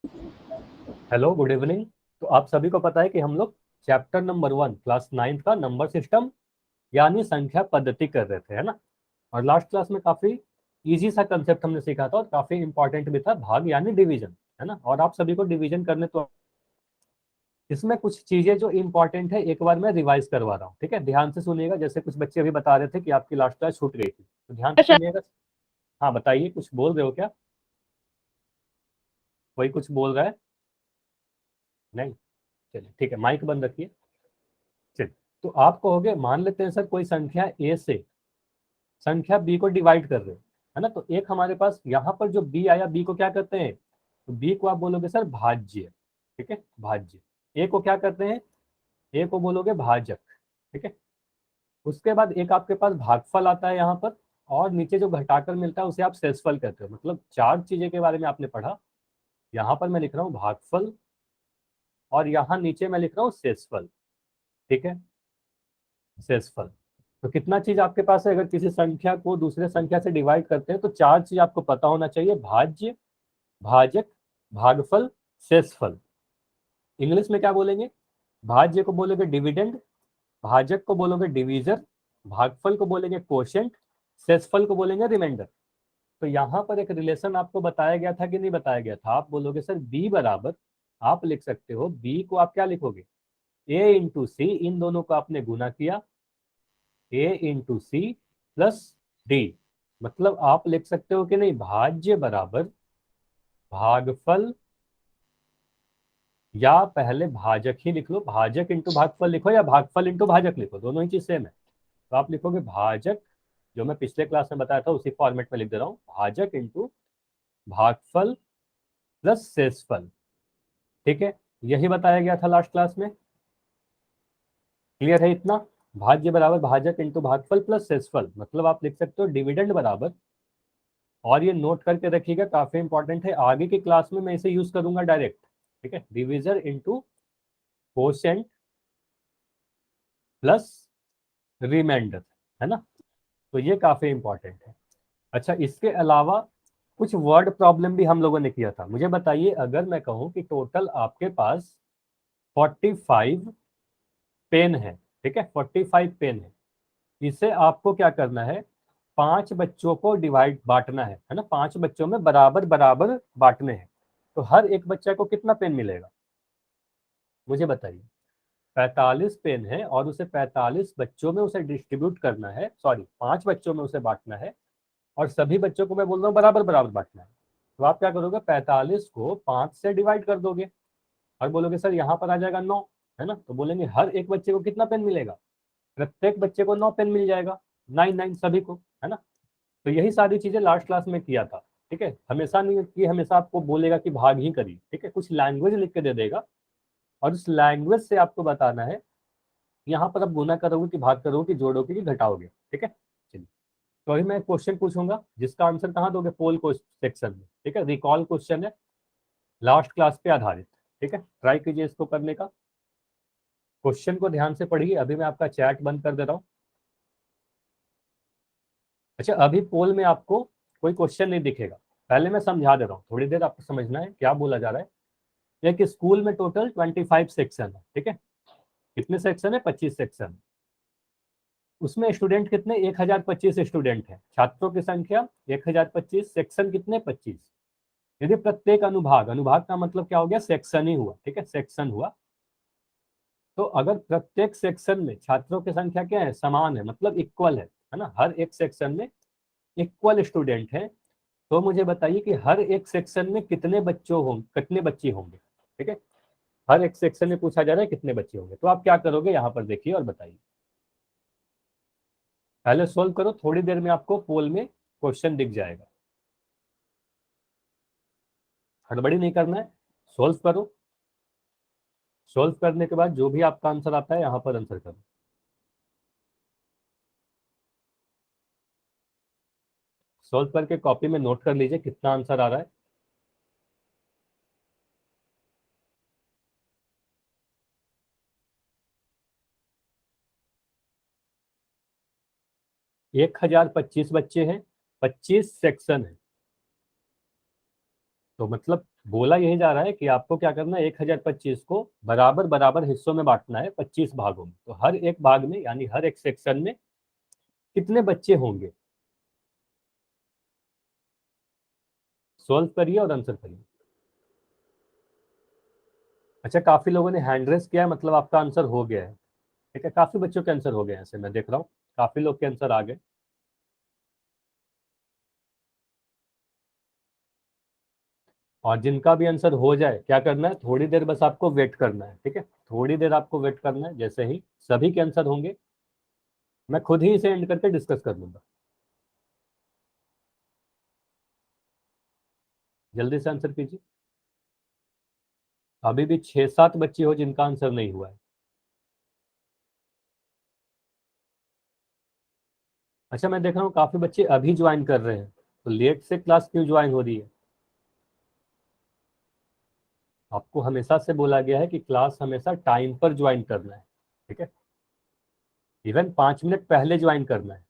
Hello, good evening. तो आप सभी को पता है कि हम लोग चैप्टर नंबर 1 क्लास 9 का नंबर सिस्टम यानी संख्या पद्धति कर रहे थे, है ना। और लास्ट क्लास में काफी इजी सा कंसेप्ट हमने सीखा था और काफी इंपॉर्टेंट भी था, भाग यानी डिवीजन, है ना। और आप सभी को डिवीजन करने तो इसमें कुछ चीजें जो इंपॉर्टेंट है एक बार मैं रिवाइज करवा रहा हूँ, ठीक है। ध्यान से सुनिएगा, जैसे कुछ बच्चे अभी बता रहे थे कि आपकी लास्ट क्लास छूट गई थी, तो ध्यान से अच्छा। सुनिएगा। हाँ, बताइए, कुछ बोल रहे हो क्या? कोई कुछ बोल रहा है? नहीं? चलिए ठीक है, माइक बंद रखिए। चलिए, तो आप कहोगे, मान लेते हैं सर कोई संख्या ए से संख्या बी को डिवाइड कर रहे हो, है ना। तो एक हमारे पास यहाँ पर जो बी आया, बी को क्या करते हैं? तो बी को आप बोलोगे सर भाज्य, ठीक है, भाज्य। ए को क्या करते हैं? ए को बोलोगे भाजक, ठीक है। उसके बाद एक आपके पास भागफल आता है यहाँ पर, और नीचे जो घटाकर मिलता है उसे आप शेषफल कहते हो। मतलब चार चीजें के बारे में आपने पढ़ा। यहाँ पर मैं लिख रहा हूँ भागफल, और यहाँ नीचे मैं लिख रहा हूँ शेषफल, ठीक है, शेषफल। तो कितना चीज आपके पास है? अगर किसी संख्या को दूसरे संख्या से डिवाइड करते हैं तो चार चीज आपको पता होना चाहिए: भाज्य, भाजक, भागफल, शेषफल। इंग्लिश में क्या बोलेंगे? भाज्य को बोलोगे डिविडेंड, भाजक को बोलोगे डिवीजर, भागफल को बोलेंगे कोशेंट, शेषफल को बोलेंगे रिमाइंडर। तो यहाँ पर एक रिलेशन आपको बताया गया था कि नहीं बताया गया था? आप बोलोगे सर बी बराबर, आप लिख सकते हो बी को आप क्या लिखोगे? ए इंटू सी, इन दोनों को आपने गुना किया, ए इंटू सी प्लस डी। मतलब आप लिख सकते हो कि नहीं, भाज्य बराबर भागफल, या पहले भाजक ही लिख लो, भाजक इंटू भागफल लिखो, या भागफल इंटू भाजक लिखो, दोनों ही चीज सेम है। तो आप लिखोगे भाजक, जो मैं पिछले क्लास में बताया था उसी फॉर्मेट में लिख दे रहा हूँ, भाजक इंटू भागफल प्लस शेषफल, ठीक है। यही बताया गया था लास्ट क्लास में। क्लियर है इतना? भाज्य बराबर भाजक इंटू भागफल प्लस शेषफल, मतलब आप लिख सकते हो डिविडेंड बराबर, और ये नोट करके रखिएगा, काफी इंपॉर्टेंट है, आगे की क्लास में मैं इसे यूज करूंगा डायरेक्ट, ठीक है। Divisor into quotient plus remainder, है ना। तो ये काफी इंपॉर्टेंट है। अच्छा, इसके अलावा कुछ वर्ड प्रॉब्लम भी हम लोगों ने किया था। मुझे बताइए, अगर मैं कहूं कि टोटल आपके पास 45 पेन है, ठीक है, 45 पेन है, इसे आपको क्या करना है? पांच बच्चों को डिवाइड बांटना है ना, पांच बच्चों में बराबर बराबर बांटने हैं। तो हर एक बच्चे को कितना पेन मिलेगा? मुझे बताइए। 45 पेन है और उसे 45 बच्चों में उसे डिस्ट्रीब्यूट करना है, सॉरी, पांच बच्चों में उसे बांटना है, और सभी बच्चों को मैं बोल रहा हूँ बराबर बराबर बांटना है। तो आप क्या करोगे? 45 को 5 से डिवाइड कर दोगे, और बोलोगे सर यहाँ पर आ जाएगा 9, है ना। तो बोलेंगे हर एक बच्चे को कितना पेन मिलेगा? प्रत्येक बच्चे को 9 पेन मिल जाएगा, 9 9 सभी को, है ना। तो यही सारी चीजें लास्ट क्लास में किया था, ठीक है। हमेशा नहीं कि हमेशा आपको बोलेगा कि भाग ही करिए, ठीक है, कुछ लैंग्वेज लिख के दे देगा, और उस लैंग्वेज से आपको बताना है यहाँ पर आप गुना करोगे कि भाग करोगे कि जोड़ोगे कि घटाओगे, ठीक है। चलिए, तो अभी मैं क्वेश्चन पूछूंगा, जिसका आंसर कहाँ दोगे? पोल को सेक्शन में, ठीक है। रिकॉल क्वेश्चन है, लास्ट क्लास पे आधारित, ठीक है। ट्राई कीजिए इसको करने का। क्वेश्चन को ध्यान से पढ़िए, अभी मैं आपका चैट बंद कर दे रहा हूँ। अच्छा, अभी पोल में आपको कोई क्वेश्चन नहीं दिखेगा, पहले मैं समझा दे रहा हूँ, थोड़ी देर आपको समझना है क्या बोला जा रहा है। एक स्कूल में टोटल 25 सेक्शन है, ठीक है। कितने सेक्शन है? 25 सेक्शन। उसमें स्टूडेंट कितने? 1025 स्टूडेंट हैं, छात्रों की संख्या 1025, सेक्शन कितने? 25। यदि प्रत्येक अनुभाग, अनुभाग का मतलब क्या हो गया? सेक्शन ही हुआ, ठीक है, सेक्शन हुआ। तो अगर प्रत्येक सेक्शन में छात्रों की संख्या क्या है? समान है, मतलब इक्वल है ना, हर एक सेक्शन में इक्वल स्टूडेंट है, तो मुझे बताइए कि हर एक सेक्शन में कितने बच्चों होंगे, कितने बच्चे होंगे, ठीक है। हर एक सेक्शन में पूछा जा रहा है कितने बच्चे होंगे, तो आप क्या करोगे यहाँ पर देखिए और बताइए। पहले सोल्व करो, थोड़ी देर में आपको पोल में क्वेश्चन दिख जाएगा। हड़बड़ी नहीं करना है, सोल्व करो। सोल्व करने के बाद जो भी आपका आंसर आता है यहाँ पर आंसर करो। सोल्व करके कॉपी में नोट कर लीजिए कितना आंसर आ रहा है। 1025 बच्चे हैं, 25 सेक्शन है। तो मतलब बोला यही जा रहा है कि आपको क्या करना है, 1025 को बराबर बराबर हिस्सों में बांटना है 25 भागों में। तो हर एक भाग में यानी हर एक सेक्शन में कितने बच्चे होंगे, सॉल्व करिए और आंसर करिए। अच्छा, काफी लोगों ने हैंड रेस किया है, मतलब आपका आंसर हो गया है। ठीक है, काफी बच्चों के आंसर हो गए हैं, ऐसे मैं देख रहा हूँ काफी लोग के आंसर आ गए। और जिनका भी आंसर हो जाए, क्या करना है, थोड़ी देर बस आपको वेट करना है। ठीक है, थोड़ी देर आपको वेट करना है, जैसे ही सभी के आंसर होंगे मैं खुद ही इसे एंड करके डिस्कस कर लूंगा। जल्दी से आंसर कीजिए। अभी भी 6-7 बच्चे हो जिनका आंसर नहीं हुआ है। अच्छा, मैं देख रहा हूँ काफी बच्चे अभी ज्वाइन कर रहे हैं, तो लेट से क्लास क्यों ज्वाइन हो रही है? आपको हमेशा से बोला गया है कि क्लास हमेशा टाइम पर ज्वाइन करना है। ठीक है, इवन 5 मिनट पहले ज्वाइन करना है।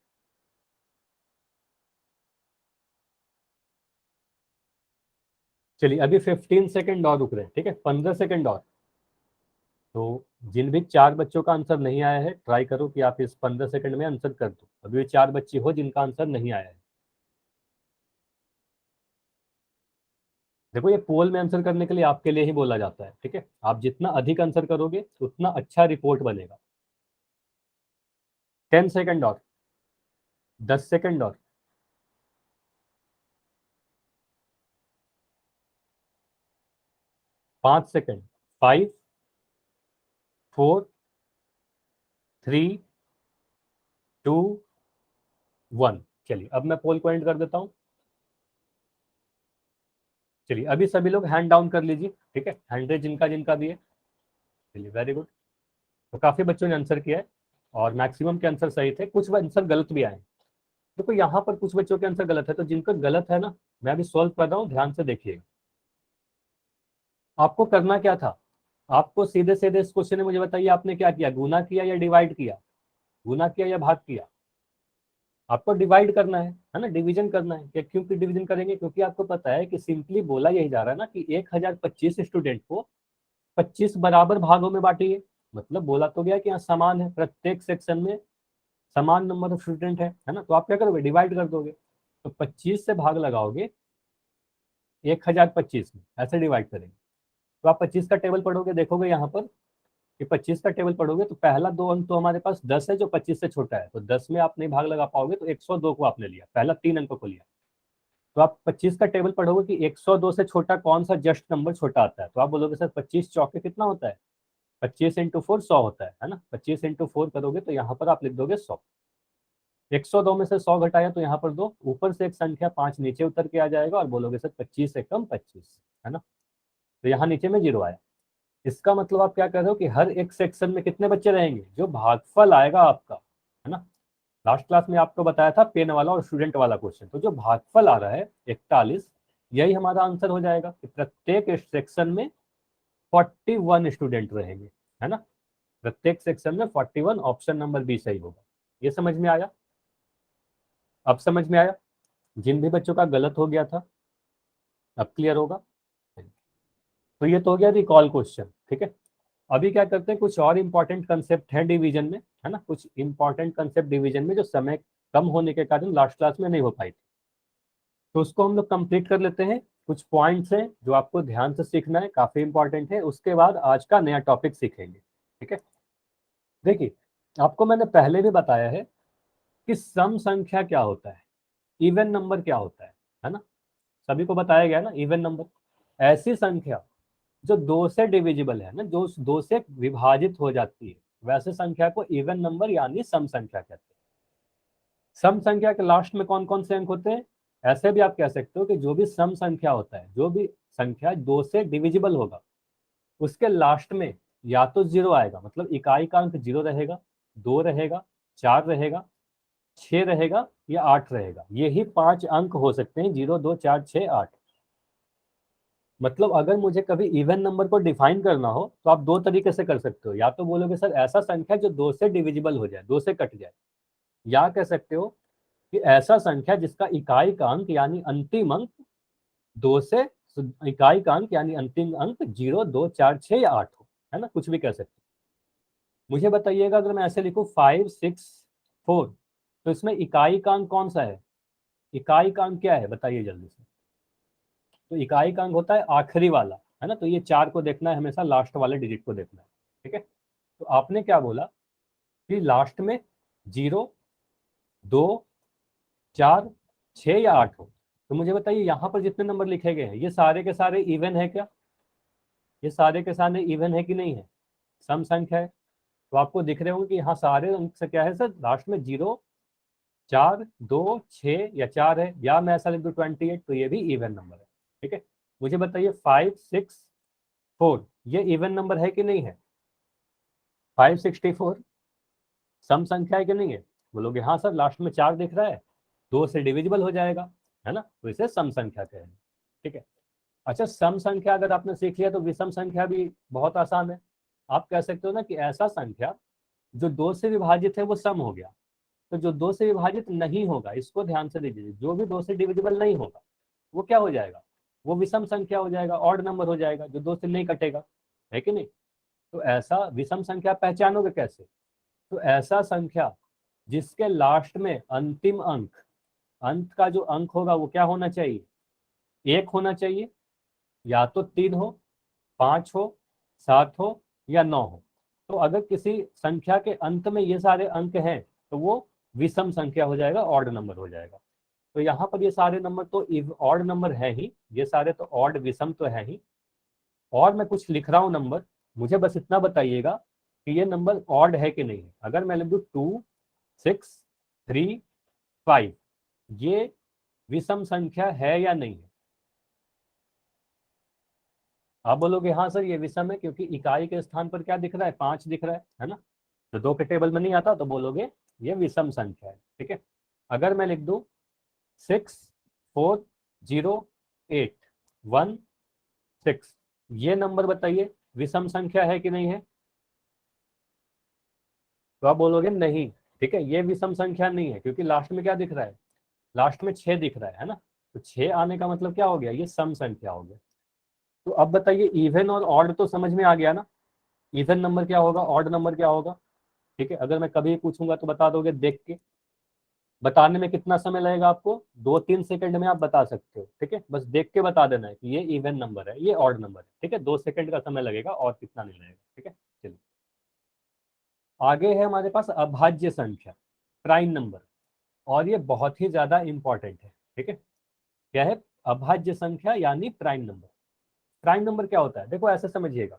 चलिए, अभी 15 सेकेंड और रुक रहे हैं। ठीक है, 15 सेकेंड और। तो जिन भी 4 बच्चों का आंसर नहीं आया है, ट्राई करो कि आप इस 15 सेकेंड में आंसर कर दो। अभी भी 4 बच्चे हो जिनका आंसर नहीं आया है। देखो, ये पोल में आंसर करने के लिए आपके लिए ही बोला जाता है। ठीक है, आप जितना अधिक आंसर करोगे उतना अच्छा रिपोर्ट बनेगा। 10 सेकेंड और, 10 सेकेंड और। 5 सेकेंड। 5, 4, 3, 2, 1। चलिए, अब मैं पोल को एंड कर देता हूँ। चलिए, अभी सभी लोग हैंड डाउन कर लीजिए। ठीक है, हैंड रेज जिनका जिनका भी है। चलिए, वेरी गुड। तो काफी बच्चों ने आंसर किया है और मैक्सिमम के आंसर सही थे, कुछ आंसर गलत भी आए। देखो, यहाँ पर कुछ बच्चों के आंसर गलत है, तो जिनका गलत है ना, मैं अभी सॉल्व कर रहा हूँ, ध्यान से देखिएगा। आपको करना क्या था, आपको सीधे सीधे इस क्वेश्चन में मुझे बताइए आपने क्या किया, गुना किया या डिवाइड किया? गुना किया या भाग किया? आपको डिवाइड करना है ना, डिवीजन करना है। क्योंकि डिवीजन करेंगे, क्योंकि आपको पता है कि सिंपली बोला यही जा रहा है ना कि 1025 स्टूडेंट को 25 बराबर भागों में बांटिए। मतलब बोला तो गया कि यहाँ समान है, प्रत्येक सेक्शन में समान नंबर ऑफ स्टूडेंट है ना। तो आप क्या करोगे, डिवाइड कर दोगे। तो 25 से भाग लगाओगे 1025 में, ऐसे डिवाइड करेंगे। तो आप 25 का टेबल पढ़ोगे, देखोगे यहाँ पर कि 25 का टेबल पढ़ोगे तो पहला 2 अंक तो हमारे पास 10 है जो 25 से छोटा है, तो 10 में आप नहीं भाग लगा पाओगे, तो 102 को आपने लिया, पहला 3 अंकों को लिया। तो आप 25 का टेबल पढ़ोगे कि 102 से छोटा कौन सा जस्ट नंबर छोटा आता है, तो आप बोलोगे सर 25 चौके कितना होता है, 25 × 4 100 होता है ना। 25 × 4 करोगे तो यहाँ पर आप लिख दोगे 100। 102 में से 100 घटाया तो यहाँ पर दो, ऊपर से एक संख्या 5 नीचे उतर के आ जाएगा और बोलोगे सर 25 से कम 25, है ना। तो यहाँ नीचे में 0 आया। इसका मतलब आप क्या कर रहे हो कि हर एक सेक्शन में कितने बच्चे रहेंगे, जो भागफल आएगा आपका, है ना। लास्ट क्लास में आपको बताया था पेन वाला और स्टूडेंट वाला क्वेश्चन, तो जो भागफल आ रहा है 41, यही हमारा आंसर हो जाएगा कि प्रत्येक सेक्शन में 41 स्टूडेंट रहेंगे, है ना। प्रत्येक सेक्शन में 41, ऑप्शन नंबर बी सही होगा। ये समझ में आया? अब समझ में आया? जिन भी बच्चों का गलत हो गया था, अब क्लियर होगा। तो ये तो हो गया रिकॉल क्वेश्चन। ठीक है, अभी क्या करते हैं, कुछ और इंपॉर्टेंट कंसेप्ट है डिवीजन में, है ना। कुछ इंपॉर्टेंट कंसेप्ट डिवीजन में जो समय कम होने के कारण लास्ट क्लास में नहीं हो पाई थी, तो उसको हम लोग कंप्लीट कर लेते हैं। कुछ पॉइंट्स हैं जो आपको ध्यान से सीखना है, काफी इंपॉर्टेंट है, उसके बाद आज का नया टॉपिक सीखेंगे। ठीक है, देखिए, आपको मैंने पहले भी बताया है कि सम संख्या क्या होता है, इवन नंबर क्या होता है ना। सभी को बताया गया ना, इवन नंबर ऐसी संख्या जो 2 से डिविजिबल है ना, जो 2 से विभाजित हो जाती है, वैसे संख्या को इवन नंबर यानी सम संख्या कहते हैं। सम संख्या के लास्ट में कौन कौन से अंक होते हैं? ऐसे भी आप कह सकते हो कि जो भी सम संख्या होता है, जो भी संख्या 2 से डिविजिबल होगा, उसके लास्ट में या तो 0 आएगा, मतलब इकाई का अंक 0 रहेगा, 2 रहेगा, 4 रहेगा, 6 रहेगा या 8 रहेगा। ये ही 5 अंक हो सकते हैं, 0, 2, 4, 6, 8। मतलब अगर मुझे कभी इवन नंबर को डिफाइन करना हो तो आप दो तरीके से कर सकते हो, या तो बोलोगे सर ऐसा संख्या जो 2 से डिविजिबल हो जाए, 2 से कट जाए, या कह सकते हो कि ऐसा संख्या जिसका इकाई का अंक यानी अंतिम अंक 2 से तो इकाई का अंक यानी अंतिम अंक 0, 2, 4, 6 या 8 हो, है ना, कुछ भी कह सकते। मुझे बताइएगा अगर मैं ऐसे लिखूं 5, 6, 4, तो इसमें इकाई का अंक कौन सा है? इकाई का अंक क्या है बताइए जल्दी से। तो इकाई का अंक होता है आखिरी वाला, है ना, तो ये 4 को देखना है, हमेशा लास्ट वाले डिजिट को देखना है। ठीक है, तो आपने क्या बोला कि लास्ट में 0, 2, 4, 6 या 8 हो। तो मुझे बताइए यहाँ पर जितने नंबर लिखे गए हैं ये सारे के सारे इवन है क्या? ये सारे के सारे इवन है कि नहीं है? सम संख्या है। तो आपको दिख रहे होंगे कि यहाँ सारे अंक से क्या है सर, लास्ट में 0, 4, 2, 6 या 4 है, या मैं ऐसा लिख दूँ 28, तो ये भी इवन नंबर है। ठीक है, मुझे बताइए 5, 6, 4 ये इवन नंबर है कि नहीं है? 564 सम संख्या है कि नहीं है? बोलोगे हाँ सर, लास्ट में 4 दिख रहा है, 2 से डिविजिबल हो जाएगा, है ना, तो इसे सम संख्या कहेंगे। ठीक है, अच्छा सम संख्या अगर आपने सीख लिया तो विषम संख्या भी बहुत आसान है। आप कह सकते हो ना कि ऐसा संख्या जो 2 से विभाजित है वो सम हो गया। तो जो 2 से विभाजित नहीं होगा, इसको ध्यान से लीजिए, जो भी 2 से डिविजिबल नहीं होगा वो क्या हो जाएगा? वो विषम संख्या हो जाएगा, ऑड नंबर हो जाएगा, जो 2 से नहीं कटेगा, है कि नहीं? तो ऐसा विषम संख्या पहचानोगे कैसे? तो ऐसा संख्या जिसके लास्ट में अंतिम अंक, अंत का जो अंक होगा वो क्या होना चाहिए? 1 होना चाहिए, या तो 3 हो, 5 हो, 7 हो या 9 हो। तो अगर किसी संख्या के अंत में ये सारे अंक हैं तो वो विषम संख्या हो जाएगा, ऑड नंबर हो जाएगा। तो यहाँ पर ये सारे नंबर तो ऑड नंबर है ही, ये सारे तो ऑड विषम तो है ही। और मैं कुछ लिख रहा हूँ नंबर, मुझे बस इतना बताइएगा कि ये नंबर ऑड है कि नहीं है। अगर मैं लिख दूँ 2, 6, 3, 5, ये विषम संख्या है या नहीं है? आप बोलोगे हाँ सर ये विषम है, क्योंकि इकाई के स्थान पर क्या दिख रहा है? 5 दिख रहा है ना, तो 2 के टेबल में नहीं आता, तो बोलोगे ये विषम संख्या है। ठीक है, अगर मैं लिख दूं 6, 4, 0, 8, 1, 6, ये नंबर बताइए विषम संख्या है कि नहीं है? तो आप बोलोगे नहीं। ठीक है, ये विषम संख्या नहीं है, क्योंकि लास्ट में क्या दिख रहा है? लास्ट में 6 दिख रहा है ना, तो 6 आने का मतलब क्या हो गया? ये सम संख्या हो गया। तो अब बताइए इवन और ऑड तो समझ में आ गया ना, इवन नंबर क्या होगा, ऑड नंबर क्या होगा? ठीक है, अगर मैं कभी पूछूंगा तो बता दोगे देख के? बताने में कितना समय लगेगा आपको? 2-3 सेकंड में आप बता सकते हो। ठीक है, बस देख के बता देना है कि ये इवन नंबर है, ये ऑड नंबर है। ठीक है, 2 सेकंड का समय लगेगा और कितना नहीं लगेगा। ठीक है, चलिए आगे है हमारे पास अभाज्य संख्या, प्राइम नंबर, और ये बहुत ही ज्यादा इंपॉर्टेंट है। ठीक है, क्या है? अभाज्य संख्या यानी प्राइम नंबर। प्राइम नंबर क्या होता है? देखो ऐसे समझिएगा,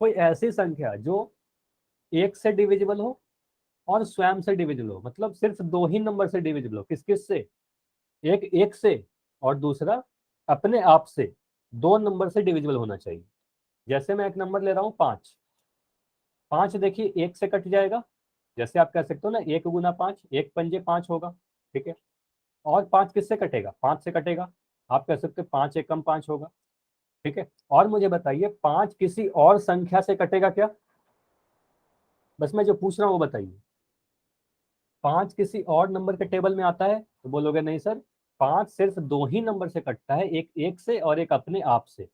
कोई ऐसी संख्या जो 1 से डिविजिबल हो और स्वयं से डिविजिबल हो, मतलब सिर्फ 2 ही नंबर से डिविजिबल हो। किस किस से? एक 1 से और दूसरा अपने आप से। 2 नंबर से डिविजिबल होना चाहिए। जैसे मैं एक नंबर ले रहा हूँ 5, 5 देखिए 1 से कट जाएगा, जैसे आप कह सकते हो ना 1 गुना 5, 1 पंजे 5 होगा। ठीक है, और 5 किससे कटेगा? 5 से कटेगा। आप कह सकते हो 5 एकम 5 होगा। ठीक है, और मुझे बताइए 5 किसी और संख्या से कटेगा क्या? बस मैं जो पूछ रहा हूँ वो बताइए। 5 किसी और नंबर के टेबल में आता है? तो बोलोगे नहीं सर, 5 सिर्फ 2 ही नंबर से कटता है, एक 1 से और एक अपने आप से।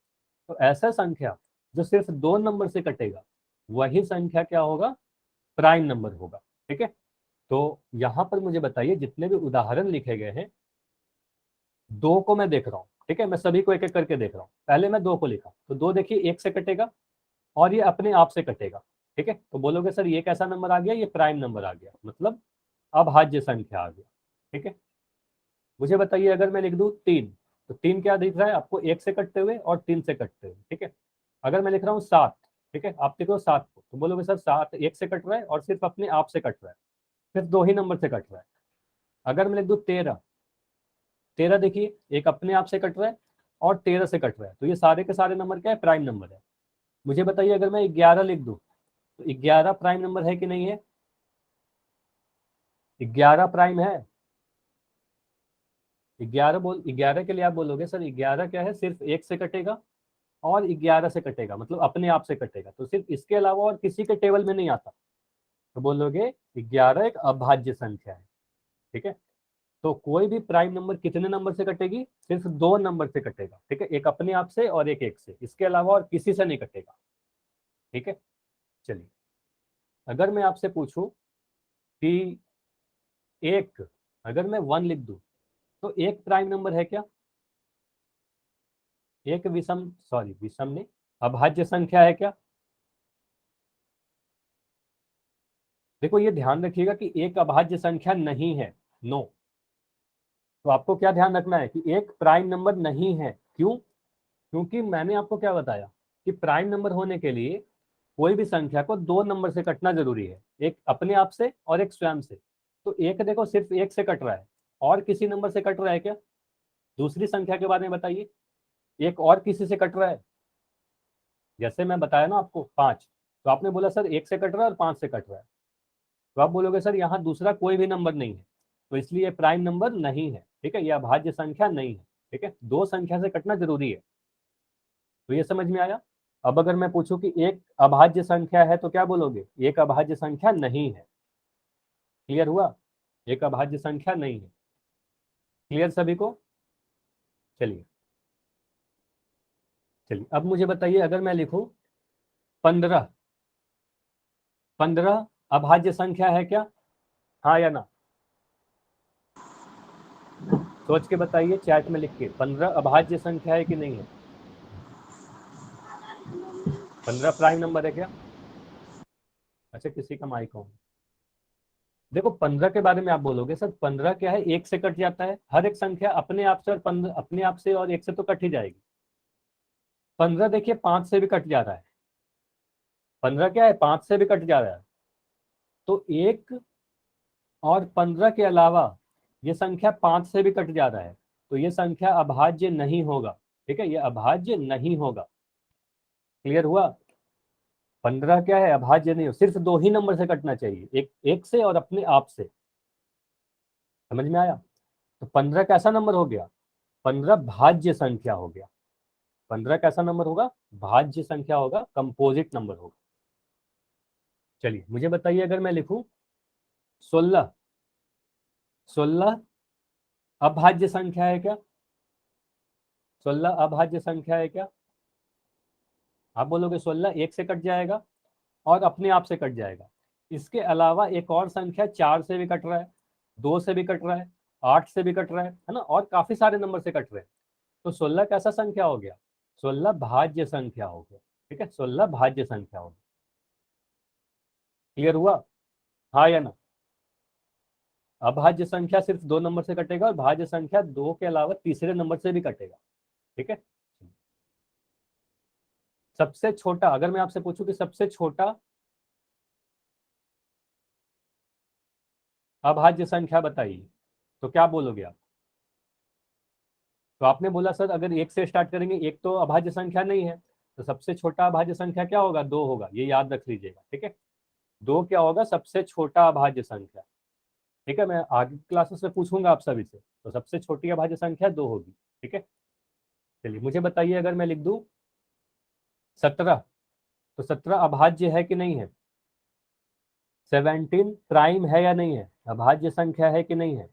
तो ऐसा संख्या जो सिर्फ 2 नंबर से कटेगा वही संख्या क्या होगा? प्राइम नंबर होगा। ठीक है, तो यहां पर मुझे बताइए जितने भी उदाहरण लिखे गए हैं, 2 को मैं देख रहा हूँ। ठीक है, मैं सभी को एक एक करके देख रहा हूँ। पहले मैं 2 को लिखा, तो 2 देखिए 1 से कटेगा और ये अपने आप से कटेगा। ठीक है, तो बोलोगे सर ये कैसा नंबर आ गया? ये प्राइम नंबर आ गया, मतलब अभाज्य संख्या आ गया। ठीक है, मुझे बताइए अगर मैं लिख दूं 3, तो 3 क्या दिख रहा है आपको? 1 से कटते हुए और 3 से कटते हुए। ठीक है, अगर मैं लिख रहा हूँ 7, ठीक है, आप देखो 7 को, तो बोलोगे सर 7 1 से कट रहा है और सिर्फ अपने आप से कट रहा है, सिर्फ 2 ही नंबर से कट रहा है। अगर मैं लिख दूं 13, 13 देखिए एक अपने आप से कट रहा है और 13 से कट रहा है, तो ये सारे के सारे नंबर क्या है? प्राइम नंबर है। मुझे बताइए अगर मैं 11 लिख दूं, तो 11 प्राइम नंबर है कि नहीं है? 11 प्राइम है। 11 के लिए आप बोलोगे सर 11 क्या है? सिर्फ 1 से कटेगा और 11 से कटेगा, मतलब अपने आप से कटेगा, तो सिर्फ इसके अलावा और किसी के टेबल में नहीं आता, तो बोलोगे 11 एक अभाज्य संख्या है। ठीक है, तो कोई भी प्राइम नंबर कितने नंबर से कटेगी? सिर्फ 2 नंबर से कटेगा, ठीक है, एक अपने आप से और एक से, इसके अलावा और किसी से नहीं कटेगा, ठीक है। चलिए, अगर मैं आपसे पूछूं कि एक, अगर मैं 1 लिख दूं तो एक प्राइम नंबर है क्या? एक विषम, सॉरी विषम नहीं, अभाज्य संख्या है क्या? देखो ये ध्यान रखिएगा कि एक अभाज्य संख्या नहीं है, नो। तो आपको क्या ध्यान रखना है कि एक प्राइम नंबर नहीं है। क्यों? क्योंकि मैंने आपको क्या बताया कि प्राइम नंबर होने के लिए कोई भी संख्या को 2 नंबर से कटना जरूरी है, एक अपने आप से और एक स्वयं से। तो एक देखो सिर्फ एक से कट रहा है, और किसी नंबर से कट रहा है क्या? दूसरी संख्या के बारे में बताइए, एक और किसी से कट रहा है? जैसे मैं बताया ना आपको 5, तो आपने बोला सर एक से कट रहा है और 5 से कट रहा है, तो आप बोलोगे सर यहाँ दूसरा कोई भी नंबर नहीं है, तो इसलिए ये प्राइम नंबर नहीं है, ठीक है, ये अभाज्य संख्या नहीं है, ठीक है, 2 संख्या से कटना जरूरी है। तो ये समझ में आया? अब अगर मैं पूछूं कि एक अभाज्य संख्या है तो क्या बोलोगे? एक अभाज्य संख्या नहीं है। क्लियर हुआ? एक अभाज्य संख्या नहीं है। क्लियर सभी को? चलिए, चलिए अब मुझे बताइए, अगर मैं लिखूं 15, 15 अभाज्य संख्या है क्या? हाँ या ना? सोच के बताइए चैट में लिख के, 15 अभाज्य संख्या है कि नहीं है? 15 प्राइम नंबर है क्या? अच्छा, किसी का माइक ऑन। देखो 15 के बारे में आप बोलोगे सर 15 क्या है, एक से कट जाता है, हर एक संख्या अपने आप से और 15 अपने आप से और एक से तो कट ही जाएगी। 15 देखिए 5 से भी कट जा रहा है, 15 क्या है, 5 से भी कट जा रहा है। तो एक और 15 के अलावा ये संख्या 5 से भी कट जा रहा है, तो ये संख्या अभाज्य नहीं होगा, ठीक है, ये अभाज्य नहीं होगा। क्लियर हुआ? 15 क्या है, अभाज्य नहीं हो, सिर्फ 2 ही नंबर से कटना चाहिए, एक एक से और अपने आप से। समझ में आया? तो 15 कैसा नंबर हो गया? 15 भाज्य संख्या हो गया। 15 कैसा नंबर होगा? भाज्य संख्या होगा, कंपोजिट नंबर होगा। चलिए मुझे बताइए, अगर मैं लिखूं 16, 16 अभाज्य संख्या है क्या? 16 अभाज्य संख्या है क्या? आप बोलोगे 16 एक से कट जाएगा और अपने आप से कट जाएगा, इसके अलावा एक और संख्या 4 से भी कट रहा है, 2 से भी कट रहा है, 8 से भी कट रहा है ना, और काफी सारे नंबर से कट रहे हैं। तो 16 कैसा संख्या हो गया? 16 भाज्य संख्या हो गया, ठीक है, 16 भाज्य संख्या हो गया। क्लियर हुआ? हाँ या ना? अभाज्य संख्या सिर्फ 2 नंबर से कटेगा और भाज्य संख्या 2 के अलावा तीसरे नंबर से भी कटेगा, ठीक है। सबसे छोटा, अगर मैं आपसे पूछूं कि सबसे छोटा अभाज्य संख्या बताइए, तो क्या बोलोगे आप? तो आपने बोला सर अगर एक से स्टार्ट करेंगे, एक तो अभाज्य संख्या नहीं है, तो सबसे छोटा अभाज्य संख्या क्या होगा? 2 होगा, ये याद रख लीजिएगा, ठीक है। 2 क्या होगा? सबसे छोटा अभाज्य संख्या, ठीक है, मैं आगे क्लासेस में पूछूंगा आप सभी से, तो सबसे छोटी अभाज्य संख्या 2 होगी, ठीक है। चलिए मुझे बताइए, अगर मैं लिख दूं 17, तो 17 अभाज्य है कि नहीं है? 17 प्राइम है या नहीं है, अभाज्य संख्या है कि नहीं है?